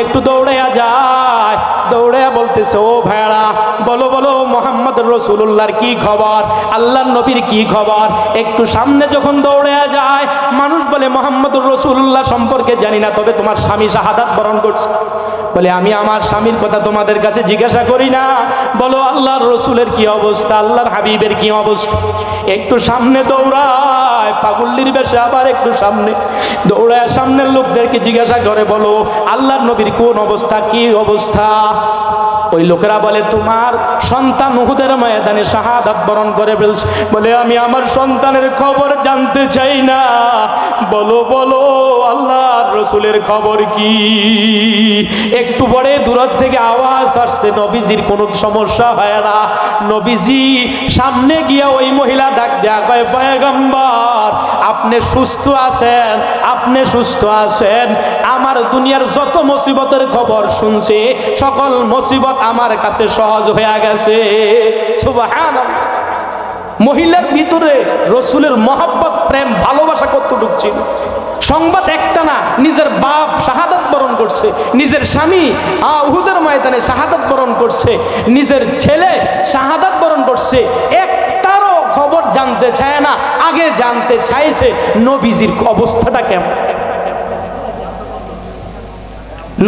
[SPEAKER 1] একটু দৌড়াইয়া যায়, দৌড়াইয়া বলতেছে, ও ভাইরা, বলো মুহাম্মদ রাসূলুল্লাহর কি খবর, আল্লাহর নবীর কি খবর। একটু সামনে যখন দৌড়াইয়া যায়, মানুষ বলে, মুহাম্মদুর রাসূলুল্লাহ সম্পর্কে জানি না, তবে তোমার স্বামী শাহাদাত বরণ করছে। বলে, আমি আমার স্বামীর কথা তোমাদের কাছে জিজ্ঞাসা করি না, বলো আল্লাহর রাসূলের কি অবস্থা, আল্লাহর হাবিবের কি অবস্থা। একটু সামনে দৌড়ায়, পাগলের বেশে আবার একটু সামনে দৌড়ায়, সামনের লোকদেরকে জিজ্ঞাসা করে, বলো আল্লাহর নবীর কোন অবস্থা, কি অবস্থা। ওই লোকেরা বলে, তোমার সন্তান উহুদের ময়দানে শাহাদাত বরণ করে ফেলছে। বলে, আমি আমার সন্তানের খবর জানতে চাই না, বলো আল্লাহর রাসূলের খবর কি। একটু পরে দূর থেকে আওয়াজ আসছে, নবীজির কোনো সমস্যা হয় না। নবীজি সামনে গিয়া ওই মহিলা ডাক দেয়া কয়, পয়গম্বর, আপনি সুস্থ আছেন। আমার দুনিয়ার যত মুসিবতের খবর শুনছে, সকল মুসিবত আমার কাছে সহজ হয়ে গেছে। সুবহানাল্লাহ। মহিলার ভিতরে রাসূলের মহব্বত, প্রেম, ভালোবাসা কতটুকু ছিল। সংবাদ একটা না, নিজের বাপ শাহাদাত বরণ করছে, নিজের স্বামী উহুদের ময়দানে শাহাদাত বরণ করছে, নিজের ছেলে শাহাদাত বরণ করছে। একটারও খবর জানতে চায় না, আগে জানতে চাইছে নবীজির অবস্থাটা কেমন।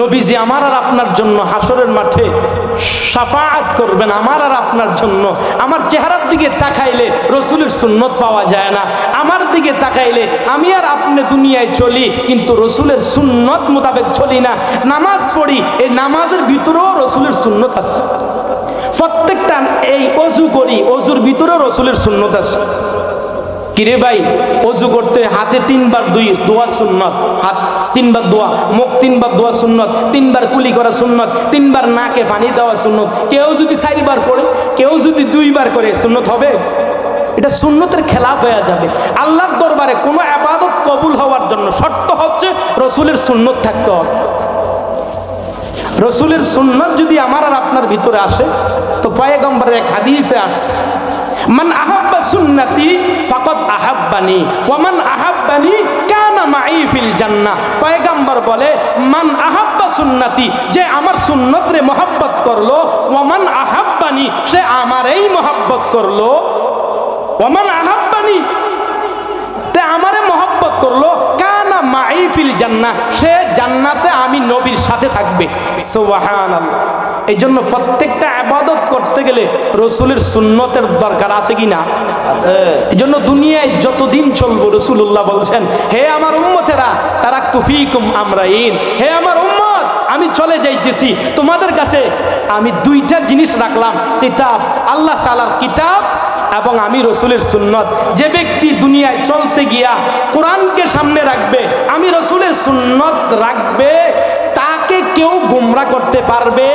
[SPEAKER 1] নবীজি আমার আর আপনার জন্য হাসরের মাঠে শাফাআত করবেন, আমার আর আপনার জন্য। আমার চেহারার দিকে তাকাইলে রাসূলের সুন্নত পাওয়া যায় না, আমার দিকে তাকাইলে আমি আর আপনি দুনিয়ায় চলি, কিন্তু রাসূলের সুন্নত মোতাবেক চলি না। নামাজ পড়ি, এই নামাজের ভিতরেও রাসূলের সুন্নত আছে। প্রত্যেকটা এই ওযু করি, ওযুর ভিতরেও রাসূলের সুন্নত আছে। কিরে ভাই, অজু করতে হাতে 3 বার দোয়া সুন্নত, হাত 3 বার দোয়া, মুখ 3 বার দোয়া সুন্নত, 3 বার কুলি করা সুন্নত, 3 বার নাকে পানি দেওয়া সুন্নত। কেউ যদি 4 বার করে, কেউ যদি 2 বার করে, সুন্নত হবে? এটা সুন্নতের খেলাফ হয়ে যাবে। আল্লাহর দরবারে কোনো ইবাদত কবুল হওয়ার জন্য শর্ত হচ্ছে রসুলের সুন্নত থাকতে হবে। রসুলের সুন্নত যদি আমার আর আপনার ভিতরে আসে, তো পয়গম্বরের এক হাদিসে আসছে, মান আহাব্বা সুন্নতি ফাকাদ আহাব্বানি ওয়া মান আহাব্বানি কানা মাই ফিল জান্নাহ। পয়গম্বর বলে, মান আহাব্বা সুন্নতি, যে আমার সুন্নতরে মহব্বত করলো, ওয়া মান আহাব্বানি, সে আমারই মহব্বত করলো, ওয়া মান আহাব্বানি, তে আমারে মহব্বত করলো, কানা মাই ফিল জান্নাহ, সে জান্নাতে আমি নবীর সাথে থাকবে। সুবহানাল্লাহ। এই জন্য প্রত্যেকটা ইবাদত করতে গেলে রসুলের সুন্নতের দরকার আছে কি না? এই জন্য দুনিয়ায় যতদিন চলবো, রাসূলুল্লাহ বলছেন, হে আমার উম্মতেরা, তারাকতু ফীকুম আমরাইন, হে আমার উম্মত, আমি চলে যাইতেছি তোমাদের কাছে, আমি 2টা জিনিস রাখলাম, কিতাব, আল্লাহ তাআলার কিতাব, এবং আমি রসুলের সুন্নত। যে ব্যক্তি দুনিয়ায় চলতে গিয়া কোরআনকে সামনে রাখবে, আমি রসুলের সুন্নত রাখবে, তাকে কেউ গোমরা করতে পারবে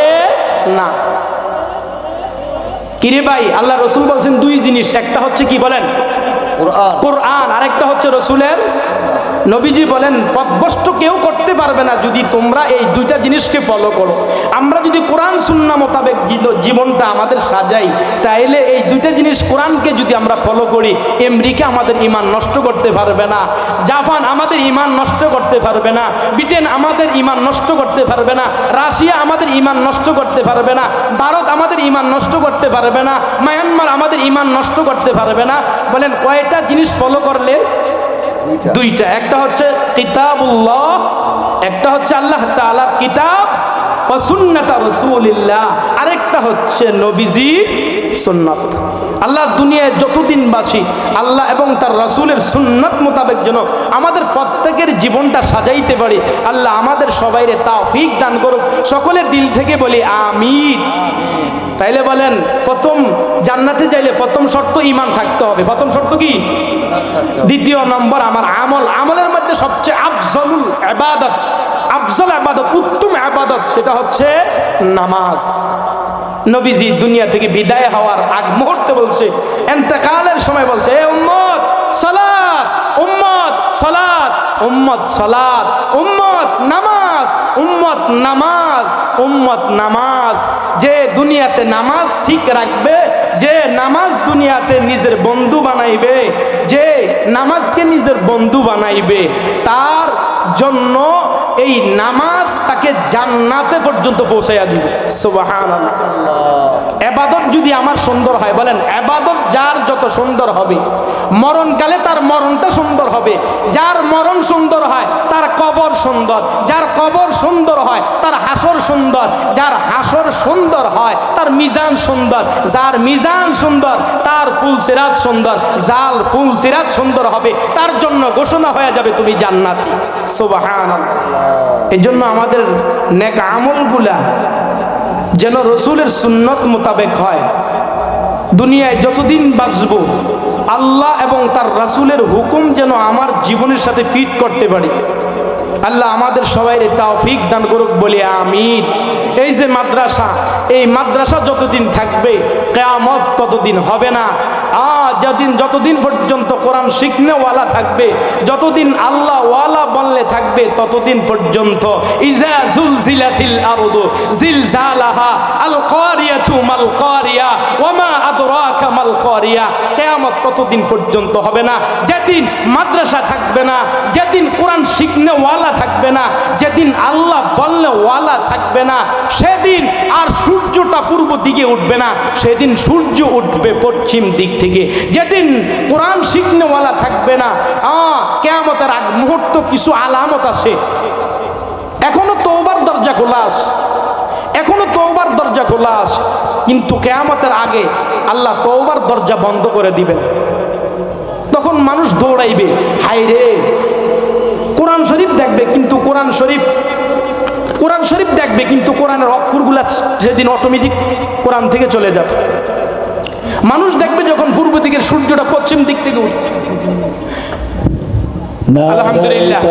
[SPEAKER 1] না। কিরে ভাই, আল্লাহ রসুল বলছেন 2 জিনিস, একটা হচ্ছে কি বলেন? কোরআন, আরেকটা হচ্ছে রসুলের। নবীজি বলেন, পথভ্রষ্ট কেউ করতে পারবে না যদি তোমরা এই 2টা জিনিসকে ফলো করো। আমরা যদি কোরআন সুন্নাহ মোতাবেক জীবনটা আমাদের সাজাই, তাইলে এই 2টা জিনিস, কোরআনকে যদি আমরা ফলো করি, আমেরিকা আমাদের ঈমান নষ্ট করতে পারবে না, জাপান আমাদের ঈমান নষ্ট করতে পারবে না, ব্রিটেন আমাদের ঈমান নষ্ট করতে পারবে না, রাশিয়া আমাদের ঈমান নষ্ট করতে পারবে না, ভারত আমাদের ঈমান নষ্ট করতে পারবে না, মায়ানমার আমাদের ঈমান নষ্ট করতে পারবে না। বলেন কয়টা জিনিস ফলো করলে? 2টা। একটা হচ্ছে কিতাবুল্লাহ, একটা হচ্ছে আল্লাহ তাআলার কিতাব ওয়া সুন্নাত রাসূলিল্লাহ, আরেকটা হচ্ছে নবীজির সুন্নাত। আল্লাহ দুনিয়ায় যতদিন বাসি, আল্লাহ এবং তার রাসূলের সুন্নাত মোতাবেক যেন আমাদের প্রত্যেকের জীবনটা সাজাইতে পারি। আল্লাহ আমাদের সবাইরে তৌফিক দান করুক। সকলের দিল থেকে বলি আমিন। তাইলে বলেন, প্রথম জান্নাতে যাইলে প্রথম শর্ত ঈমান থাকতে হবে। প্রথম শর্ত কি? দ্বিতীয় নম্বর আমার আমল। আমলের মধ্যে সবচেয়ে আফজলুল ইবাদত, আফজল ইবাদত, উত্তম ইবাদত, সেটা হচ্ছে নামাজ। নবীজি দুনিয়া থেকে বিদায় হওয়ার আগ মুহূর্তে বলছে, ইন্তেকালের সময় বলছে, হে উম্মত সালাত, উম্মত সালাত, উম্মত সালাত, উম্মত নামাজ, উম্মত নামাজ, উম্মত নামাজ। যে দুনিয়াতে নামাজ ঠিক রাখবে, যে নামাজ দুনিয়াতে নিজের বন্ধু বানাইবে, যে নামাজকে নিজের বন্ধু বানাইবে, তার জন্য এই নামাজ তাকে জান্নাতে পর্যন্ত পৌঁছাইয়া দিবে। সুবহানাল্লাহ। ইবাদত যদি আমার সুন্দর হয়, বলেন ইবাদত যার যত সুন্দর হবে, মরণকালে তার মরণটা সুন্দর হবে। যার মরণ সুন্দর হয় তার কবর সুন্দর, যার কবর সুন্দর হয় তার হাসর সুন্দর, যার হাসর সুন্দর হয় তার মিজান সুন্দর, যার মিজান সুন্দর তার ফুলসিরাত সুন্দর, যার ফুলসিরাত সুন্দর হবে তার জন্য ঘোষণা হয়ে যাবে তুমি জান্নাতি। সুবহানাল্লাহ। এই জন্য আমাদের নেক আমলগুলা যেন রসুলের সুন্নত মোতাবেক হয়। দুনিয়ায় যতদিন বাঁচবো, আল্লাহ এবং তার রাসূলের হুকুম যেন আমার জীবনের সাথে ফিট করতে পারি। আল্লাহ আমাদের সবাইকে তৌফিক দান করুক, বলি আমিন। এই যে মাদ্রাসা, এই মাদ্রাসা যতদিন থাকবে, কিয়ামত ততদিন হবে না। যতদিন পর্যন্ত কোরআন শিখনেওয়ালা থাকবে, যতদিন আল্লাহ ওয়ালা বললে থাকবে, ততদিন পর্যন্ত ইজা জুলজিলাতিল আরদু জিলজালাহা আল কারিয়াতু মাল কারিয়া ওয়া মা আদরাকা মাল কারিয়া, কিয়ামত ততদিন পর্যন্ত হবে না। যেদিন মাদ্রাসা থাকবে না, যেদিন কোরআন শিখনেওয়ালা থাকবে না, যেদিন আল্লাহ বললে ওয়ালা থাকবে না, সেদিন আর সূর্যটা পূর্ব দিকে উঠবে না, সেদিন সূর্য উঠবে পশ্চিম দিক থেকে। যেদিন কোরআন শিখনেওয়ালা থাকবে না, কিয়ামতের আগ মুহূর্ত কিছু আলামত আছে। এখনো তওবার দরজা খোলা আছে, এখনো তওবার দরজা খোলা আছে, কিন্তু কিয়ামতের আগে আল্লাহ তওবার দরজা বন্ধ করে দিবেন। তখন মানুষ দৌড়াইবে, হায় রে, কোরআন শরীফ দেখবে কিন্তু কোরআন শরীফ দেখবে কিন্তু কোরআনের অক্ষরগুলা সেদিন অটোমেটিক কোরআন থেকে চলে যাবে। মানুষ দেখবে যখন পূর্ব দিকের সূর্যটা পশ্চিম দিক থেকে উঠছে, আলহামদুলিল্লাহ।